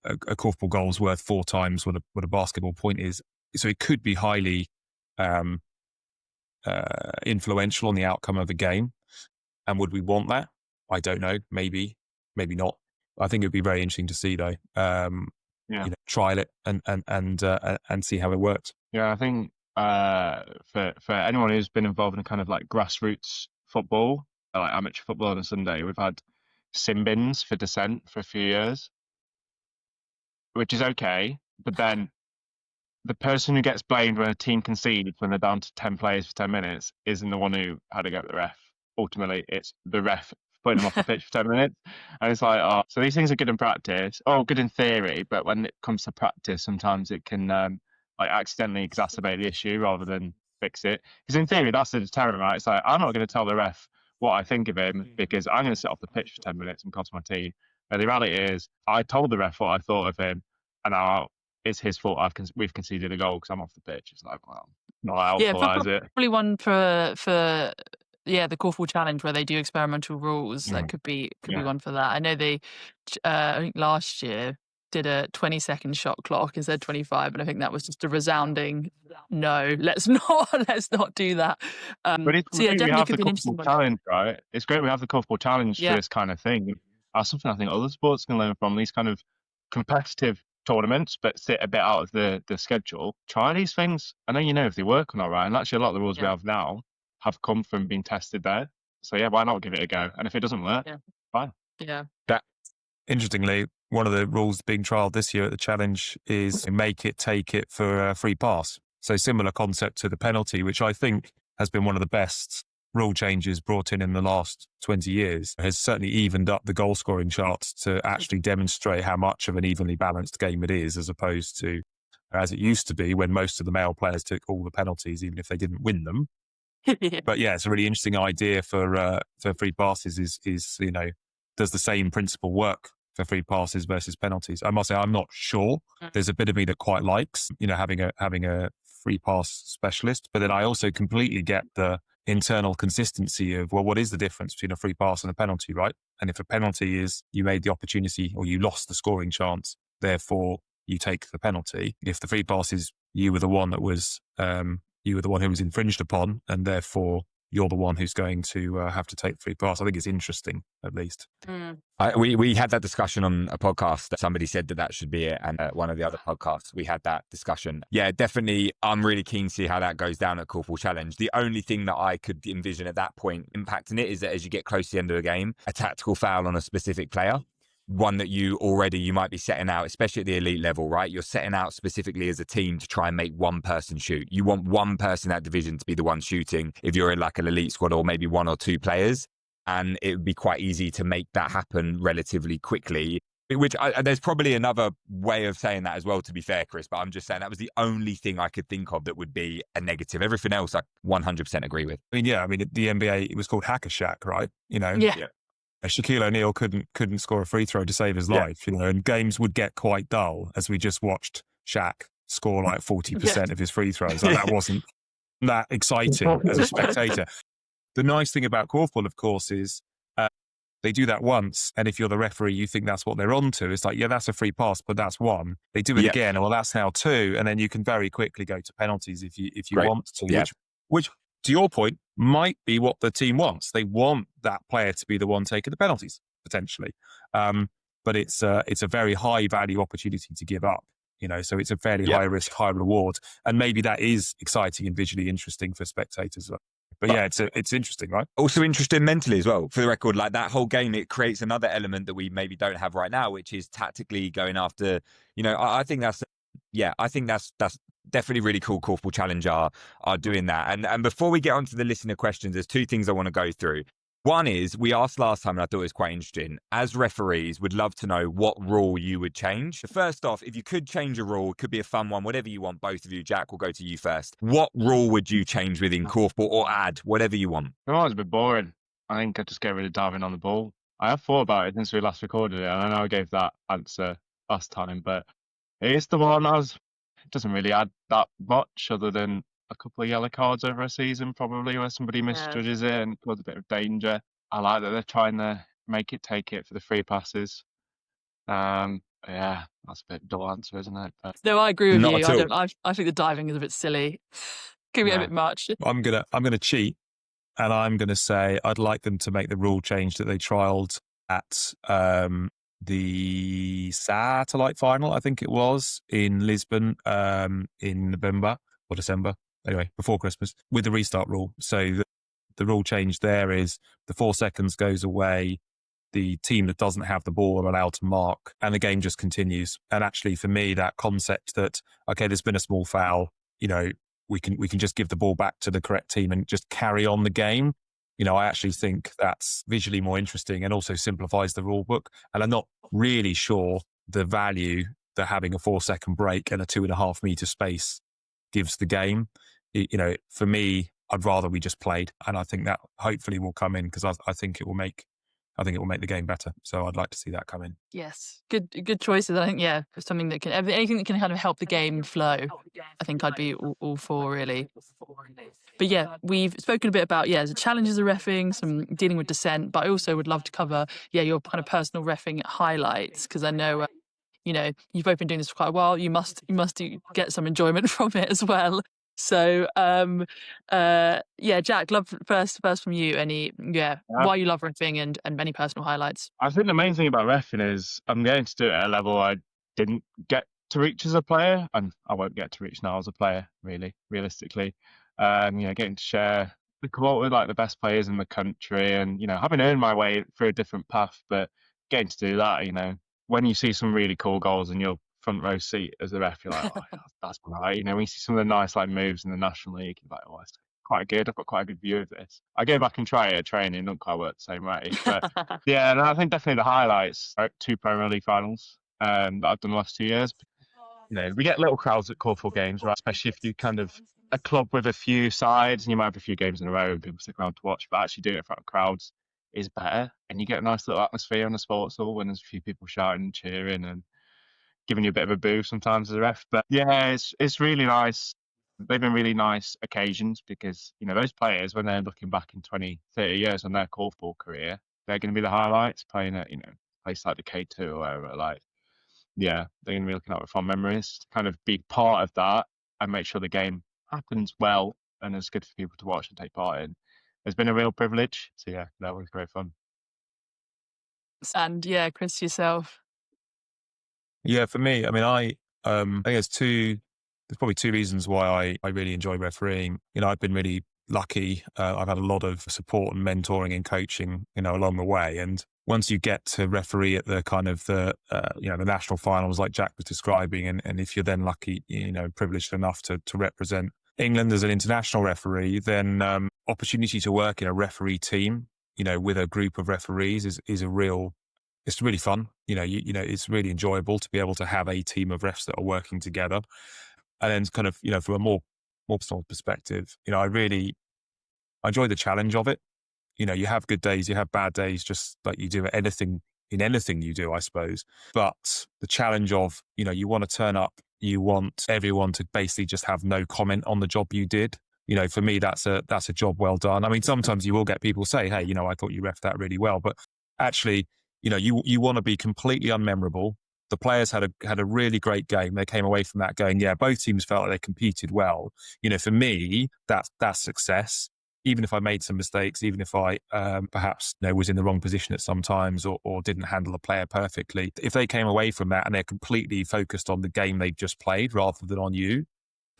a Korfball goal is worth 4 times what a basketball point is. So it could be highly influential on the outcome of a game. And would we want that? I don't know. Maybe not. I think it would be very interesting to see, though. Trial it and see how it works. Yeah, I think for anyone who's been involved in kind of like grassroots football, like amateur football on a Sunday, we've had sin bins for dissent for a few years, which is okay. But then the person who gets blamed when a team concedes when they're down to 10 players for 10 minutes isn't the one who had to go at the ref. Ultimately, it's the ref putting them off the pitch for 10 minutes. And it's like, so these things are good in practice, good in theory, but when it comes to practice, sometimes it can accidentally exacerbate the issue rather than fix it. Because in theory, that's the deterrent, right? It's like, I'm not going to tell the ref what I think of him because I'm going to sit off the pitch for 10 minutes and cost my team. But the reality is, I told the ref what I thought of him, and now it's his fault we've conceded a goal because I'm off the pitch. It's like, well, not helpful, is it? Probably one for the Korfball Challenge where they do experimental rules. That could be one for that. I know they, I think last year did a 20-second shot clock instead of 25, and I think that was just a resounding no. Let's not do that. But it's great we have the Korfball Challenge, right? It's great we have the Korfball Challenge for this kind of thing. That's something I think other sports can learn from, these kind of competitive tournaments, but sit a bit out of the schedule. Try these things. I know if they work or not, right? And actually, a lot of the rules we have now have come from being tested there. So yeah, why not give it a go? And if it doesn't work, fine. Yeah. That interestingly, one of the rules being trialled this year at the challenge is make it, take it for a free pass. So similar concept to the penalty, which I think has been one of the best rule changes brought in the last 20 years, has certainly evened up the goal scoring charts to actually demonstrate how much of an evenly balanced game it is, as opposed to as it used to be when most of the male players took all the penalties, even if they didn't win them. But yeah, it's a really interesting idea for free passes is, does the same principle work for free passes versus penalties? I must say, I'm not sure. There's a bit of me that quite likes, having a free pass specialist, but then I also completely get the internal consistency of, well, what is the difference between a free pass and a penalty, right? And if a penalty is you made the opportunity or you lost the scoring chance, therefore you take the penalty. If the free pass is you were the one that was, you were the one who was infringed upon, and therefore you're the one who's going to have to take the free pass. I think it's interesting, at least. We had that discussion on a podcast. Somebody said that should be it. And one of the other podcasts, we had that discussion. Yeah, definitely. I'm really keen to see how that goes down at Korfball Challenge. The only thing that I could envision at that point impacting it is that as you get close to the end of the game, a tactical foul on a specific player, one that you might be setting out, especially at the elite level, right? You're setting out specifically as a team to try and make one person shoot. You want one person in that division to be the one shooting if you're in like an elite squad, or maybe one or two players. And it would be quite easy to make that happen relatively quickly, which there's probably another way of saying that as well, to be fair, Chris, but I'm just saying that was the only thing I could think of that would be a negative. Everything else I 100% agree with. The NBA, it was called Hacker Shack, right? Yeah. Shaquille O'Neal couldn't score a free throw to save his life, and games would get quite dull, as we just watched Shaq score like 40% of his free throws. Like, that wasn't that exciting as a spectator. The nice thing about Korfball, of course, is they do that once, and if you're the referee, you think that's what they're on to. It's like, yeah, that's a free pass, but that's one. They do it again, well, that's now two, and then you can very quickly go to penalties if you want to, which, to your point, might be what the team wants. They want that player to be the one taking the penalties, potentially. But it's a very high value opportunity to give up, so it's a fairly high risk, high reward. And maybe that is exciting and visually interesting for spectators. But yeah, it's interesting, right? Also interesting mentally as well. For the record, like that whole game, it creates another element that we maybe don't have right now, which is tactically going after, I think that's definitely really cool. Korfball Challenge are doing that. And before we get on to the listener questions, there's two things I want to go through. One is, we asked last time, and I thought it was quite interesting. As referees, would love to know what rule you would change. First off, if you could change a rule, it could be a fun one, whatever you want, both of you. Jack, we'll go to you first. What rule would you change within Korfball, or add, whatever you want? It's always a bit boring. I think I'd just get rid of diving on the ball. I have thought about it since we last recorded it, and I know I gave that answer last time, but it is the one it doesn't really add that much other than a couple of yellow cards over a season, probably, where somebody misjudges it and causes a bit of danger. I like that they're trying to make it, take it for the free passes. Yeah, that's a bit dull answer, isn't it? But No, I agree with Not you. at all. I think the diving is a bit silly. Could be a bit much. I'm gonna cheat, and I'm gonna say I'd like them to make the rule change that they trialled at the satellite final, I think it was, in Lisbon in November or December. Anyway, before Christmas, with the restart rule. So the rule change there is the 4 seconds goes away. The team that doesn't have the ball are allowed to mark, and the game just continues. And actually, for me, that concept that, okay, there's been a small foul, we can just give the ball back to the correct team and just carry on the game. I actually think that's visually more interesting and also simplifies the rule book. And I'm not really sure the value that having a 4 second break and a 2.5 meter space gives the game. For me, I'd rather we just played, and I think that hopefully will come in, because I think it will make the game better. So I'd like to see that come in. Yes, good choices. I think something that anything that can kind of help the game flow. I think I'd be all for, really. But yeah, we've spoken a bit about the challenges of reffing, some dealing with dissent, but I also would love to cover your kind of personal reffing highlights, because I know you've both been doing this for quite a while. You must get some enjoyment from it as well. So Jack, love first from you. Why you love reffing and any personal highlights? I think the main thing about reffing is I'm getting to do it at a level I didn't get to reach as a player, and I won't get to reach now as a player, really, realistically. Getting to share the court with like the best players in the country, and having earned my way through a different path, but getting to do that, when you see some really cool goals in your front row seat as a ref, you're like, oh, yeah, that's right. You know, when you see some of the nice like moves in the National League, you're like, oh, it's quite good. I've got quite a good view of this. I go back and try it at training, don't quite work the same way. But yeah, and I think definitely the highlights are 2 Premier League finals that I've done the last 2 years. You know, we get little crowds at Korfball games, right? Especially if you kind of a club with a few sides and you might have a few games in a row and people stick around to watch, but actually doing it in front of crowds is better. And you get a nice little atmosphere in the sports hall when there's a few people shouting and cheering and giving you a bit of a boo sometimes as a ref. But yeah, it's really nice. They've been really nice occasions because, you know, those players, when they're looking back in 20, 30 years on their Korfball career, they're going to be the highlights playing at, you know, a place like the K2 or wherever. Like, yeah, they're going to be looking at with fond memories to kind of be part of that and make sure the game happens well and is good for people to watch and take part in. It's been a real privilege. So yeah, that was great fun. And yeah, Chris, yourself. Yeah, for me, I mean, I think there's probably two reasons why I really enjoy refereeing. You know, I've been really lucky. I've had a lot of support and mentoring and coaching, you know, along the way. And once you get to referee at the kind of the national finals like Jack was describing, and if you're then lucky, you know, privileged enough to represent England as an international referee, then opportunity to work in a referee team, you know, with a group of referees is a real. It's really fun. You know, it's really enjoyable to be able to have a team of refs that are working together. And then kind of, you know, from a more personal perspective, you know, I enjoy the challenge of it. You know, you have good days, you have bad days, just like you do at anything you do, I suppose. But the challenge of, you know, you want to turn up, you want everyone to basically just have no comment on the job you did. You know, for me, that's a job well done. I mean, sometimes you will get people say, hey, you know, I thought you reffed that really well. But actually, you know, you want to be completely unmemorable. The players had a really great game. They came away from that going, yeah, both teams felt like they competed well. You know, for me, that's success. Even if I made some mistakes, even if I perhaps, you know, was in the wrong position at some times or didn't handle a player perfectly, if they came away from that and they're completely focused on the game they've just played rather than on you,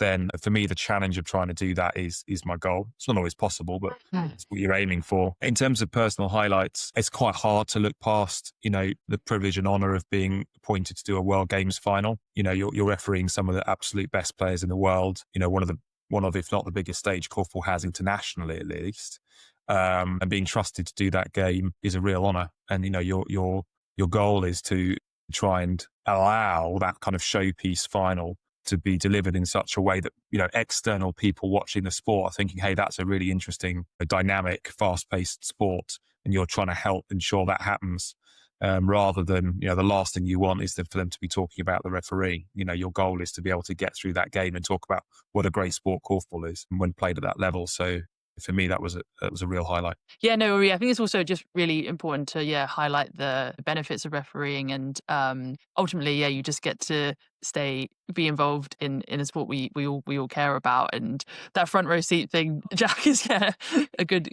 then for me, the challenge of trying to do that is my goal. It's not always possible, but it's what you're aiming for. In terms of personal highlights, it's quite hard to look past, you know, the privilege and honor of being appointed to do a World Games final. You know, you're refereeing some of the absolute best players in the world. You know, one of, if not the biggest stage Korfball has internationally, at least. And being trusted to do that game is a real honor. And, you know, your goal is to try and allow that kind of showpiece final to be delivered in such a way that, you know, external people watching the sport are thinking, hey, that's a really interesting, dynamic, fast-paced sport, and you're trying to help ensure that happens, rather than, you know, the last thing you want is for them to be talking about the referee. You know, your goal is to be able to get through that game and talk about what a great sport korfball is when played at that level. So for me, that was a real highlight. Yeah, no, I think it's also just really important to highlight the benefits of refereeing, and ultimately, you just get to be involved in a sport we all care about, and that front row seat thing, Jack, is a good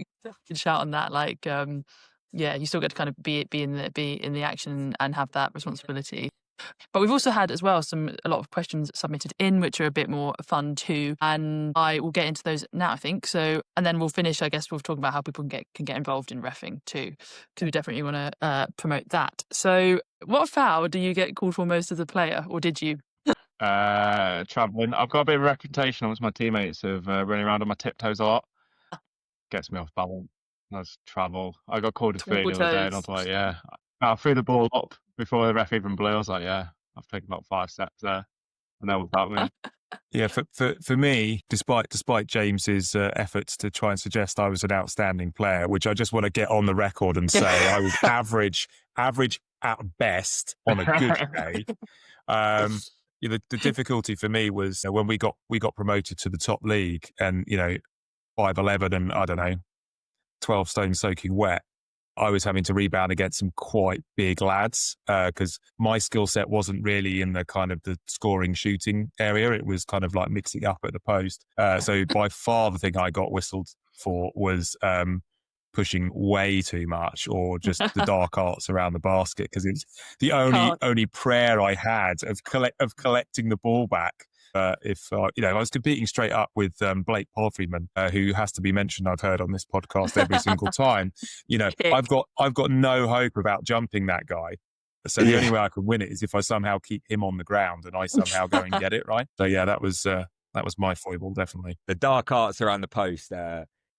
shout on that. Like, you still get to kind of be in the action and have that responsibility. But we've also had as well a lot of questions submitted in, which are a bit more fun too. And I will get into those now, I think. So, and then we'll finish, I guess, we'll talk about how people can get involved in reffing too, because we definitely want to promote that. So what foul do you get called for most as a player, or did you? Traveling. I've got a bit of a reputation amongst my teammates of running around on my tiptoes a lot. Gets me off balance. That's travel. I got called a three the other day, and I was like, yeah. I threw the ball up before the ref even blew. I was like, yeah, I've taken about 5 steps there. And that was about me. Yeah, for me, despite James's efforts to try and suggest I was an outstanding player, which I just want to get on the record and say I was average at best on a good day. The difficulty for me was when we got promoted to the top league, and 5'11" and I don't know 12 stone soaking wet. I was having to rebound against some quite big lads because my skill set wasn't really in the kind of the scoring shooting area. It was kind of like mixing up at the post. So by far the thing I got whistled for was pushing way too much, or just the dark arts around the basket, because it's the only prayer I had of collecting the ball back. If I was competing straight up with Blake Palfreyman, who has to be mentioned, I've heard on this podcast every single time. I've got no hope about jumping that guy. So the only way I can win it is if I somehow keep him on the ground and I somehow go and get it, right? So yeah, that was my foible, definitely. The dark arts around the post.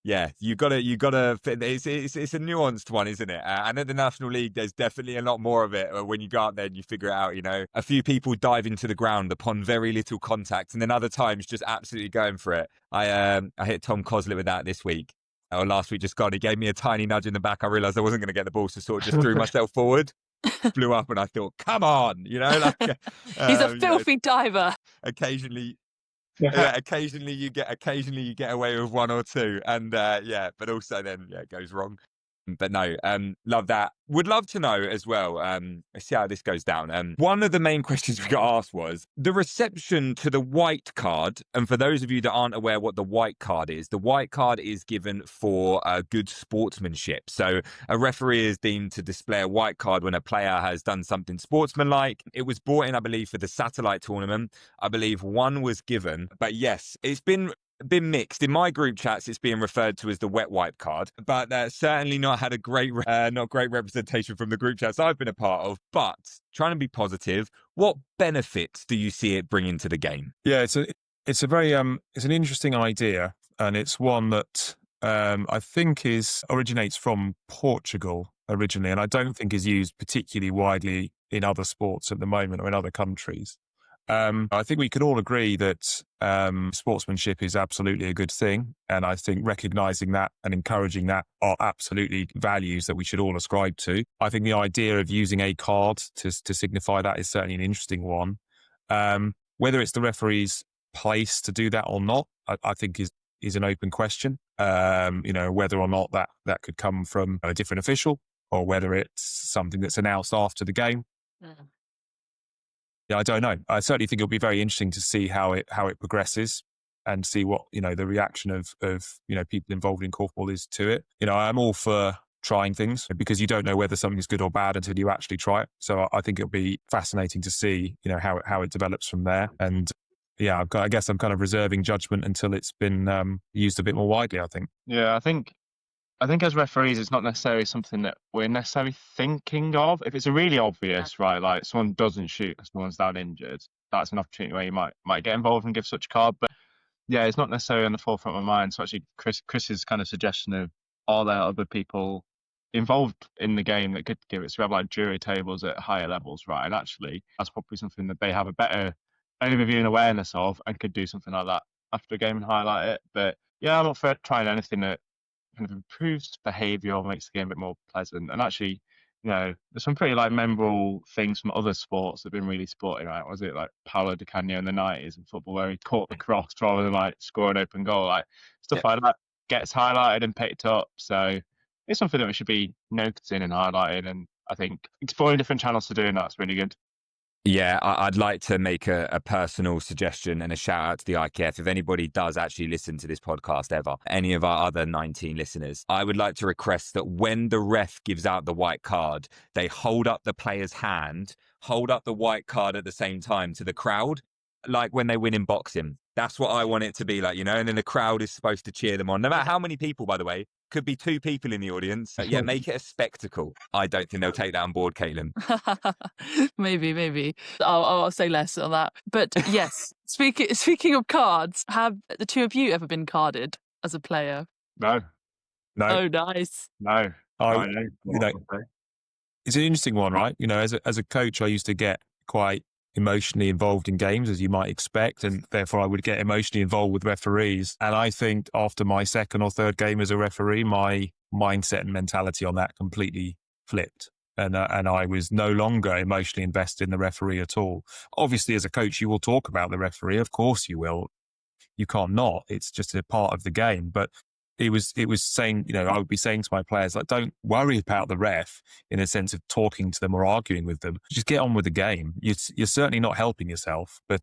Yeah, you gotta. It's a nuanced one, isn't it? And at the National League, there's definitely a lot more of it. When you go out there and you figure it out, a few people dive into the ground upon very little contact, and then other times just absolutely going for it. I hit Tom Coslett with that this week. Or last week just gone. He gave me a tiny nudge in the back. I realised I wasn't going to get the ball, so sort of just threw myself forward, blew up, and I thought, "Come on," He's a filthy diver. Occasionally. Yeah, occasionally you get away with one or two, and but also then it goes wrong. But no, love that. Would love to know as well. Let's see how this goes down. One of the main questions we got asked was the reception to the white card. And for those of you that aren't aware what the white card is, the white card is given for good sportsmanship. So a referee is deemed to display a white card when a player has done something sportsmanlike. It was brought in, I believe, for the satellite tournament. I believe one was given, but yes, it's been mixed. In my group chats, it's being referred to as the wet wipe card, but certainly not had a great representation from the group chats I've been a part of. But trying to be positive, what benefits do you see it bringing to the game? Yeah, it's a very it's an interesting idea, and it's one that I think originates from Portugal originally, and I don't think is used particularly widely in other sports at the moment or in other countries. I think we could all agree that sportsmanship is absolutely a good thing. And I think recognizing that and encouraging that are absolutely values that we should all ascribe to. I think the idea of using a card to signify that is certainly an interesting one. Whether it's the referee's place to do that or not, I think is an open question. Whether or not that could come from a different official or whether it's something that's announced after the game. Yeah, I don't know. I certainly think it'll be very interesting to see how it progresses and see what, the reaction of people involved in korfball is to it. I'm all for trying things because you don't know whether something's good or bad until you actually try it. So I think it'll be fascinating to see, how it develops from there. And yeah, I guess I'm kind of reserving judgment until it's been used a bit more widely, I think. Yeah, I think as referees, it's not necessarily something that we're necessarily thinking of. If it's a really obvious, right, like someone doesn't shoot and someone's down injured, that's an opportunity where you might get involved and give such a card. But yeah, it's not necessarily on the forefront of my mind. So actually, Chris's kind of suggestion of are there other people involved in the game that could give it? So we have like jury tables at higher levels, right? And actually, that's probably something that they have a better overview and awareness of and could do something like that after a game and highlight it. But yeah, I'm not for trying anything that kind of improves behaviour or makes the game a bit more pleasant. And actually, there's some pretty like memorable things from other sports that have been really sporty, right? Was it like Paolo Di Canio in the 90s in football where he caught the cross rather than like score an open goal? Like stuff like that gets highlighted and picked up. So it's something that we should be noticing and highlighting. And I think exploring different channels to doing that's really good. Yeah, I'd like to make a personal suggestion and a shout out to the IKF. If anybody does actually listen to this podcast ever, any of our other 19 listeners, I would like to request that when the ref gives out the white card, they hold up the player's hand, hold up the white card at the same time to the crowd, like when they win in boxing. That's what I want it to be like, and then the crowd is supposed to cheer them on. No matter how many people, by the way, could be 2 people in the audience. Yeah, make it a spectacle. I don't think they'll take that on board, Caitlin. Maybe. I'll say less on that. But yes, speaking of cards, have the two of you ever been carded as a player? No. Oh, nice. No. It's an interesting one, right? As a coach, I used to get quite emotionally involved in games, as you might expect, and therefore I would get emotionally involved with referees. And I think after my second or third game as a referee, my mindset and mentality on that completely flipped. And I was no longer emotionally invested in the referee at all. Obviously, as a coach, you will talk about the referee. Of course you will. You can't not. It's just a part of the game. But it was saying, I would be saying to my players, like, don't worry about the ref in a sense of talking to them or arguing with them. Just get on with the game. You're certainly not helping yourself, but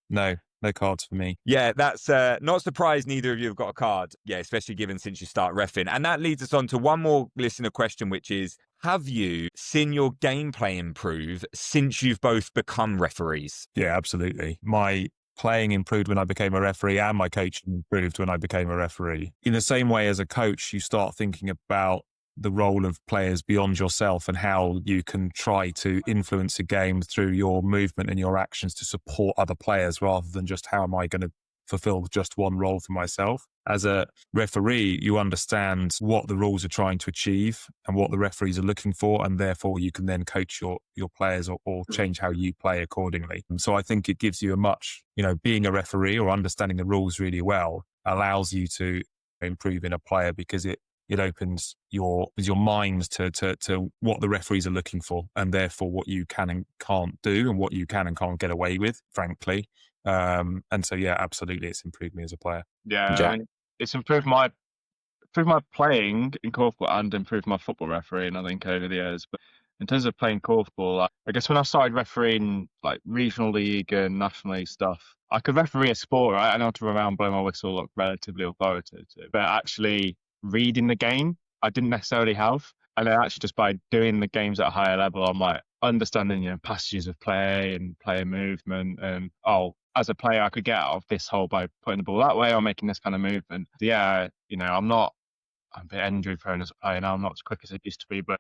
no cards for me. Yeah, that's not surprised neither of you have got a card. Yeah, especially given since you start reffing. And that leads us on to one more listener question, which is, have you seen your gameplay improve since you've both become referees? Yeah, absolutely. My playing improved when I became a referee and my coaching improved when I became a referee. In the same way as a coach, you start thinking about the role of players beyond yourself and how you can try to influence a game through your movement and your actions to support other players rather than just how am I going to fulfill just one role for myself. As a referee, you understand what the rules are trying to achieve and what the referees are looking for, and therefore you can then coach your players or change how you play accordingly. And so I think it gives you a much, being a referee or understanding the rules really well allows you to improve in a player because it opens your mind to what the referees are looking for, and therefore what you can and can't do and what you can and can't get away with, frankly. And so, yeah, absolutely, it's improved me as a player. Yeah, I mean, it's improved my playing in korfball and improved my football refereeing, I think, over the years. But in terms of playing korfball, I guess when I started refereeing like regional league and national league stuff, I could referee a sport, right? I know how to run around, blow my whistle, look relatively authoritative. But actually reading the game, I didn't necessarily have. And then actually just by doing the games at a higher level, I'm like understanding, passages of play and player movement and, as a player, I could get out of this hole by putting the ball that way or making this kind of movement. Yeah, I'm a bit injury prone as a player now. I'm not as quick as I used to be, but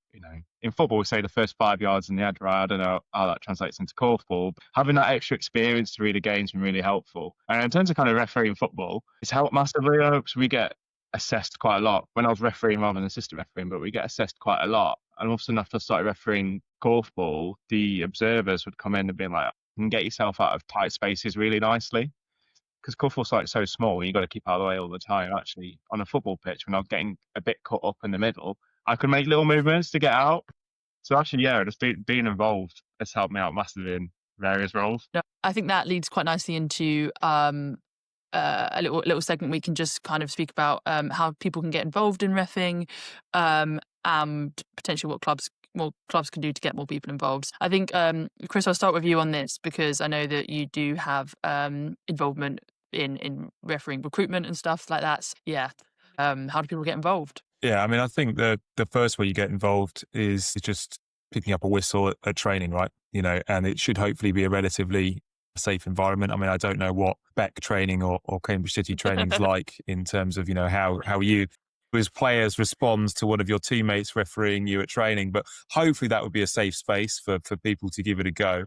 in football, we say the first 5 yards in the head, right? I don't know how that translates into korfball. Having that extra experience to read a game's been really helpful. And in terms of kind of refereeing football, it's helped massively. Because we get assessed quite a lot. When I was refereeing rather than assistant refereeing, but we get assessed quite a lot. And all of a sudden, after I started refereeing korfball, the observers would come in and be like, "You can get yourself out of tight spaces really nicely." Because korfball's like so small, you got to keep out of the way all the time. Actually, on a football pitch, when I was getting a bit cut up in the middle, I could make little movements to get out. So actually, yeah, just being involved has helped me out massively in various roles. Yeah, I think that leads quite nicely into a little segment we can just kind of speak about how people can get involved in reffing, and potentially what clubs can do to get more people involved. I think, Chris, I'll start with you on this because I know that you do have involvement in refereeing recruitment and stuff like that. Yeah. How do people get involved? Yeah, I mean, I think the first way you get involved is just picking up a whistle at training, right? And it should hopefully be a relatively safe environment. I mean, I don't know what Beck training or Cambridge City training is like in terms of, how you as players respond to one of your teammates refereeing you at training, but hopefully that would be a safe space for people to give it a go.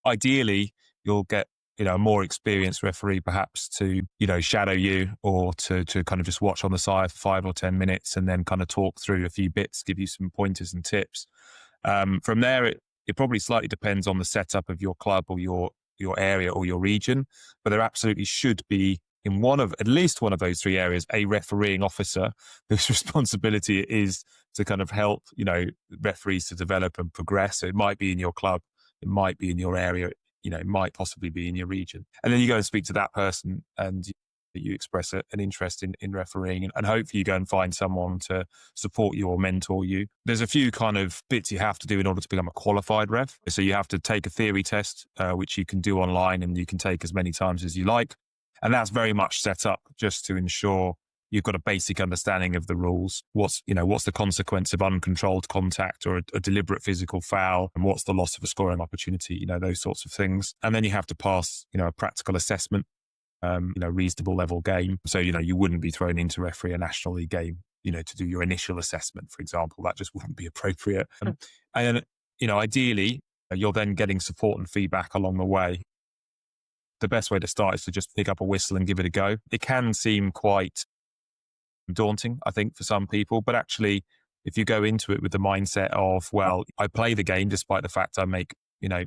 Ideally, you'll get a more experienced referee perhaps to shadow you or to kind of just watch on the side for 5 or 10 minutes and then kind of talk through a few bits, give you some pointers and tips. From there, it probably slightly depends on the setup of your club or your area or your region, but there absolutely should be in at least one of those 3 areas a refereeing officer whose responsibility it is to kind of help referees to develop and progress. So it might be in your club, it might be in your area, it might possibly be in your region. And then you go and speak to that person and you express an interest in refereeing, and hopefully you go and find someone to support you or mentor you. There's a few kind of bits you have to do in order to become a qualified ref. So you have to take a theory test, which you can do online and you can take as many times as you like. And that's very much set up just to ensure you've got a basic understanding of the rules. What's the consequence of uncontrolled contact or a deliberate physical foul? And what's the loss of a scoring opportunity? Those sorts of things. And then you have to pass, a practical assessment, reasonable level game. So, you wouldn't be thrown into referee a National League game, to do your initial assessment, for example. That just wouldn't be appropriate. And ideally, you're then getting support and feedback along the way. The best way to start is to just pick up a whistle and give it a go. It can seem quite daunting, I think, for some people, but actually, if you go into it with the mindset of, well, I play the game despite the fact I make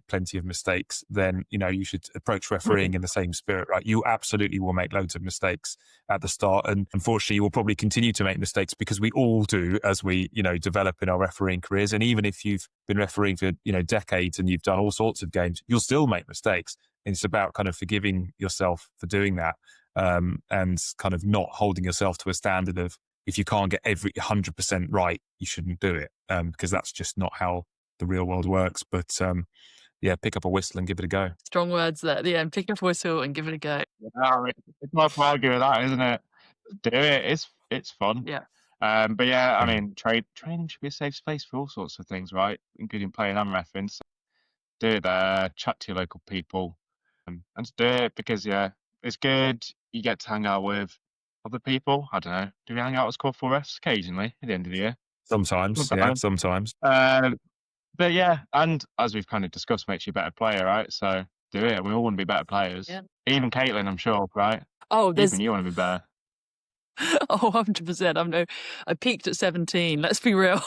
plenty of mistakes, then you should approach refereeing in the same spirit, right? You absolutely will make loads of mistakes at the start, and unfortunately you will probably continue to make mistakes because we all do as we develop in our refereeing careers. And even if you've been refereeing for decades and you've done all sorts of games, you'll still make mistakes. And it's about kind of forgiving yourself for doing that, and kind of not holding yourself to a standard of, if you can't get every 100% right, you shouldn't do it, because that's just not how the real world works. But yeah, pick up a whistle and give it a go. Strong words there. Yeah, pick up a whistle and give it a go. It's not to argue with that, isn't it? Do it. It's fun. Yeah. But yeah, I mean, training should be a safe space for all sorts of things, right? Including playing and reffing. So do it there. Chat to your local people, and just do it because it's good. You get to hang out with other people. I don't know. Do we hang out as korfball refs occasionally at the end of the year? Sometimes, yeah, sometimes. But yeah, and as we've kind of discussed, makes you a better player, right? So do it. We all want to be better players. Yeah. Even Caitlin, I'm sure, right? Oh, there's Even you want to be better. oh, 100%. I peaked at 17. Let's be real.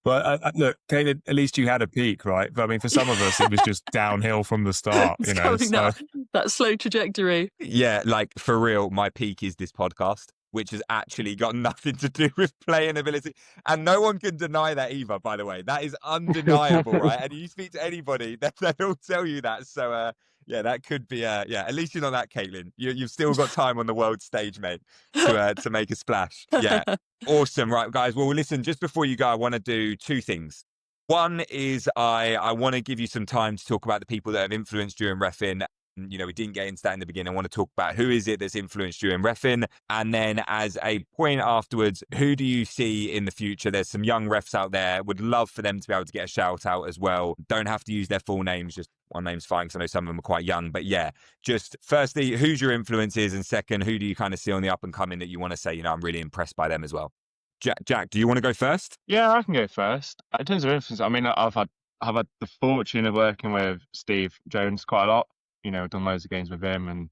But look, Caitlin, at least you had a peak, right? But I mean, for some of us, it was just downhill from the start, It's you know. coming So that slow trajectory. Yeah, like for real, my peak is this podcast, which has actually got nothing to do with playing ability. And no one can deny that either, by the way. That is undeniable, right? And you speak to anybody, they'll tell you that. So, yeah, that could be, yeah, at least you're not that, Caitlin. You've still got time on the world stage, mate, to make a splash. Yeah, awesome. Right, guys. Well, listen, just before you go, I want to do two things. One is I want to give you some time to talk about the people that have influenced you in reffing. You know, we didn't get into that in the beginning. I want to talk about who is it that's influenced you in reffing. And then as a point afterwards, who do you see in the future? There's some young refs out there. Would love for them to be able to get a shout out as well. Don't have to use their full names. Just one name's fine because I know some of them are quite young. But yeah, just firstly, who's your influences? And second, who do you kind of see on the up and coming that you want to say, you know, I'm really impressed by them as well? Jack, do you want to go first? Yeah, I can go first. In terms of influence, I mean, I've had the fortune of working with Steve Jones quite a lot. You know, done loads of games with him, and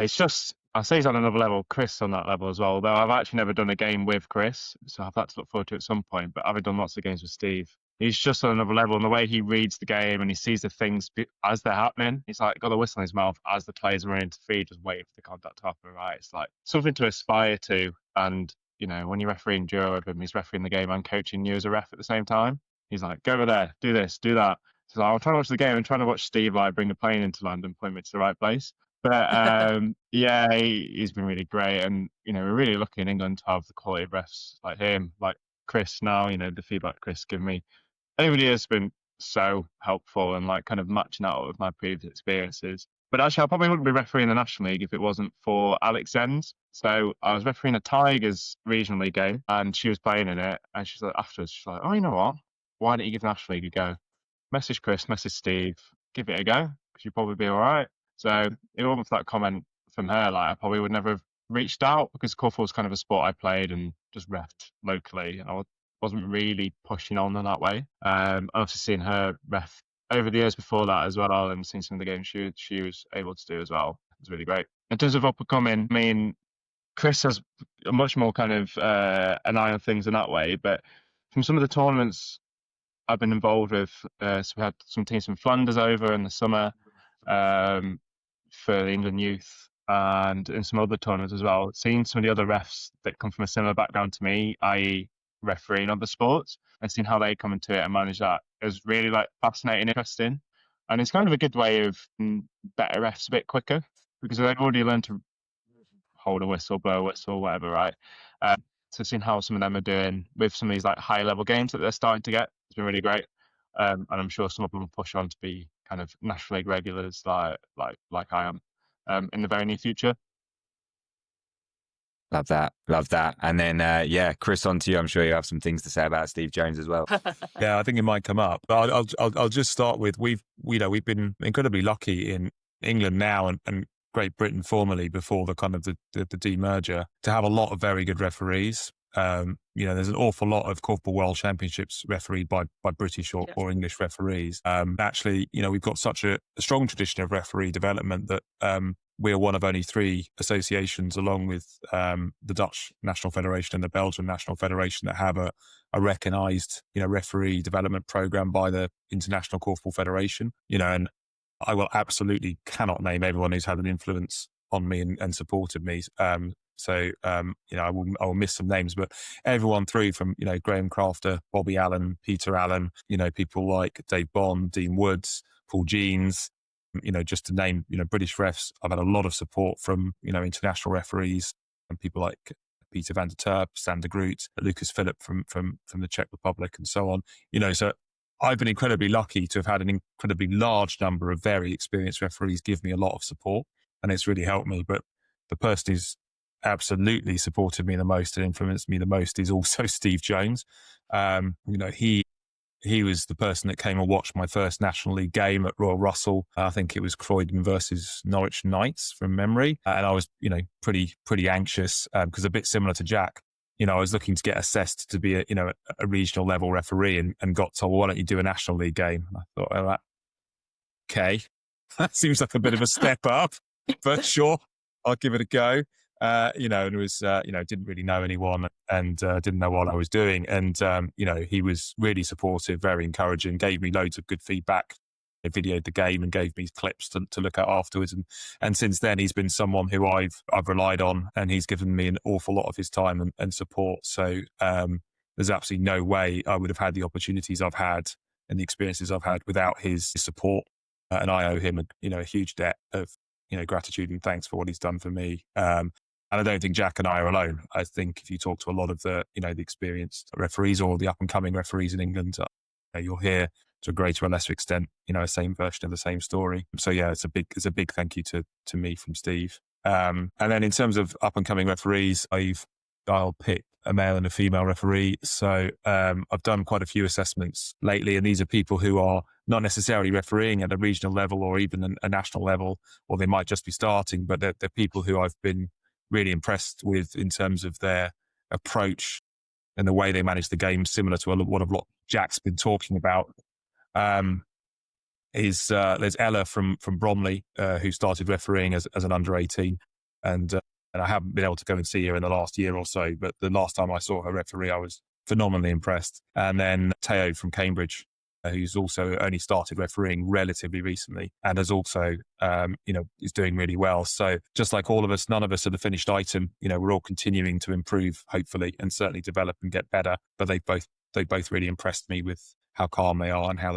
it's just, I say he's on another level. Chris on that level as well. Although I've actually never done a game with Chris, so I've had to look forward to it at some point. But I've done lots of games with Steve. He's just on another level, and the way he reads the game and he sees the things as they're happening. He's like got a whistle in his mouth as the players are running to feed, just waiting for the contact to happen. Right, it's like something to aspire to. And you know, when you're refereeing duo with him, he's refereeing the game and coaching you as a ref at the same time. He's like, go over there, do this, do that. So I'm trying to watch the game and trying to watch Steve like bring the plane into land and point me to the right place. But yeah, he's been really great, and you know, we're really lucky in England to have the quality of refs like him, like Chris now. You know, the feedback Chris gave me over the years has been so helpful and like kind of matching that up with my previous experiences. But actually, I probably wouldn't be refereeing the National League if it wasn't for Alex Zenz. So I was refereeing a Tigers regional league game, and she was playing in it, and she's like, afterwards, she's like, oh, you know what? Why don't you give the National League a go? Message Chris, message Steve, give it a go, because you'll probably be all right. So it wasn't for that comment from her, like I probably would never have reached out, because Korfball was kind of a sport I played and just reffed locally, and I wasn't really pushing on in that way. I've also seen her ref over the years before that as well, and seen some of the games she was able to do as well. It was really great. In terms of up and coming, I mean, Chris has a much more kind of an eye on things in that way, but from some of the tournaments I've been involved with, so we had some teams from Flanders over in the summer for the England youth, and in some other tournaments as well. Seeing some of the other refs that come from a similar background to me, i.e. refereeing other sports, and seeing how they come into it and manage that is really like fascinating, interesting. And it's kind of a good way of better refs a bit quicker, because they've already learned to hold a whistle, blow a whistle, whatever, right? So seeing how some of them are doing with some of these like high level games that they're starting to get has been really great. And I'm sure some of them will push on to be kind of National League regulars like I am in the very near future. Love that. And then, yeah, Chris, on to you. I'm sure you have some things to say about Steve Jones as well. Yeah, I think it might come up. But I'll just start with we've been incredibly lucky in England now and Great Britain formerly before the kind of the demerger to have a lot of very good referees. You know, there's an awful lot of Korfball World Championships refereed by British or English referees. Actually, you know, we've got such a strong tradition of referee development that we are one of only 3 associations, along with the Dutch National Federation and the Belgian National Federation, that have a recognised, you know, referee development program by the International Korfball Federation. You know, and I will absolutely cannot name everyone who's had an influence on me and supported me. So, you know, I will miss some names, but everyone through from, you know, Graham Crafter, Bobby Allen, Peter Allen, you know, people like Dave Bond, Dean Woods, Paul Jeans, you know, just to name, you know, British refs. I've had a lot of support from, you know, international referees and people like Peter van der Terp, Sander Groot, Lucas Philip from the Czech Republic, and so on. You know, so I've been incredibly lucky to have had an incredibly large number of very experienced referees give me a lot of support, and it's really helped me. But the person who's absolutely supported me the most and influenced me the most is also Steve Jones. You know, he was the person that came and watched my first National League game at Royal Russell. I think it was Croydon versus Norwich Knights from memory. And I was, you know, pretty anxious because a bit similar to Jack, I was looking to get assessed to be a regional level referee and got told, well, why don't you do a National League game? And I thought, oh, okay, that seems like a bit of a step up, but sure, I'll give it a go. And it was, didn't really know anyone and didn't know what I was doing. And, he was really supportive, very encouraging, gave me loads of good feedback. He videoed the game and gave me clips to look at afterwards. And since then, he's been someone who I've relied on, and he's given me an awful lot of his time and support. So there's absolutely no way I would have had the opportunities I've had and the experiences I've had without his support. And I owe him a huge debt of gratitude and thanks for what he's done for me. And I don't think Jack and I are alone. I think if you talk to a lot of the the experienced referees or the up and coming referees in England, you'll hear to a greater or lesser extent, a same version of the same story. So yeah, it's a big thank you to me from Steve. And then in terms of up and coming referees, I'll pick a male and a female referee. So I've done quite a few assessments lately, and these are people who are not necessarily refereeing at a regional level or even a national level, or they might just be starting, but they're people who I've been really impressed with in terms of their approach and the way they manage the game, similar to what Jack's been talking about. There's Ella from Bromley, who started refereeing as an under 18, and I haven't been able to go and see her in the last year or so, but the last time I saw her referee, I was phenomenally impressed. And then Teo from Cambridge, who's also only started refereeing relatively recently and has also, is doing really well. So just like all of us, none of us are the finished item. We're all continuing to improve, hopefully, and certainly develop and get better. But they both really impressed me with how calm they are and how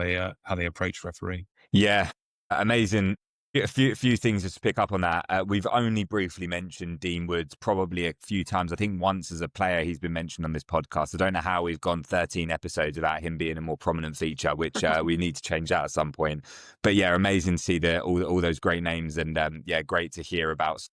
they approach refereeing. Yeah, amazing. A few things just to pick up on that. We've only briefly mentioned Dean Woods probably a few times. I think once as a player he's been mentioned on this podcast. I don't know how we've gone 13 episodes without him being a more prominent feature, which we need to change that at some point. But yeah, amazing to see all those great names, and great to hear about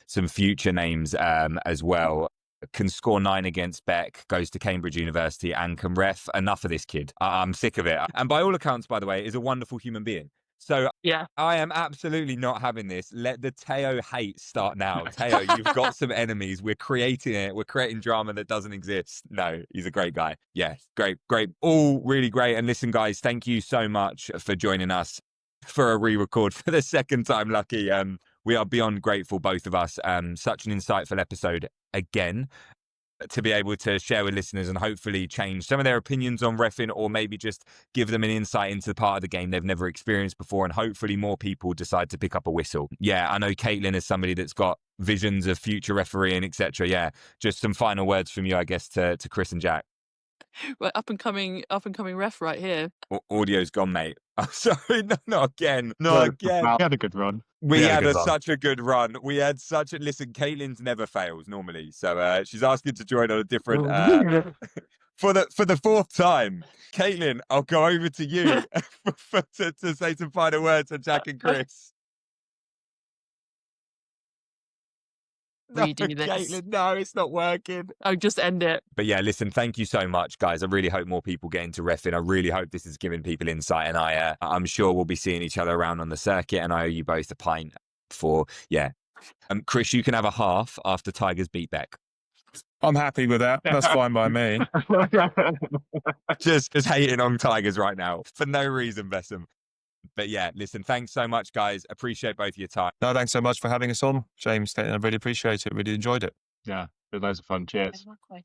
some future names as well. Can score 9 against Beck, goes to Cambridge University and can ref. Enough of this kid. I'm sick of it. And by all accounts, by the way, is a wonderful human being. So Yeah. I am absolutely not having this. Let the Teo hate start now. Teo, you've got some enemies. We're creating it. We're creating drama that doesn't exist. No, he's a great guy. Yes, great. All really great. And listen, guys, thank you so much for joining us for a re-record for the second time, Lucky. We are beyond grateful, both of us. Such an insightful episode again, to be able to share with listeners and hopefully change some of their opinions on reffing, or maybe just give them an insight into the part of the game they've never experienced before, and hopefully more people decide to pick up a whistle. Yeah, I know Caitlin is somebody that's got visions of future refereeing, etc. Yeah, just some final words from you, I guess, to Chris and Jack. Right, up and coming ref right here. Audio's gone, mate. I'm sorry, not again. Not again. We had a good run. We had such a good run. We had listen, Caitlin's never fails normally. So she's asking to join on a different, for the fourth time. Caitlin, I'll go over to you to say some final words to Jack and Chris. Redo this. Caitlin, no, it's not working. I'll just end it. But yeah, listen, thank you so much, guys. I really hope more people get into reffing. I really hope this is giving people insight, and I'm sure we'll be seeing each other around on the circuit, and I owe you both a pint for, Chris, you can have a half after Tigers beat Beck. I'm happy with that. That's fine by me. just hating on Tigers right now for no reason, bless them. But yeah, listen, thanks so much, guys. Appreciate both of your time. No, thanks so much for having us on, James. I really appreciate it. Really enjoyed it. Yeah, it was loads of fun. Cheers. Okay.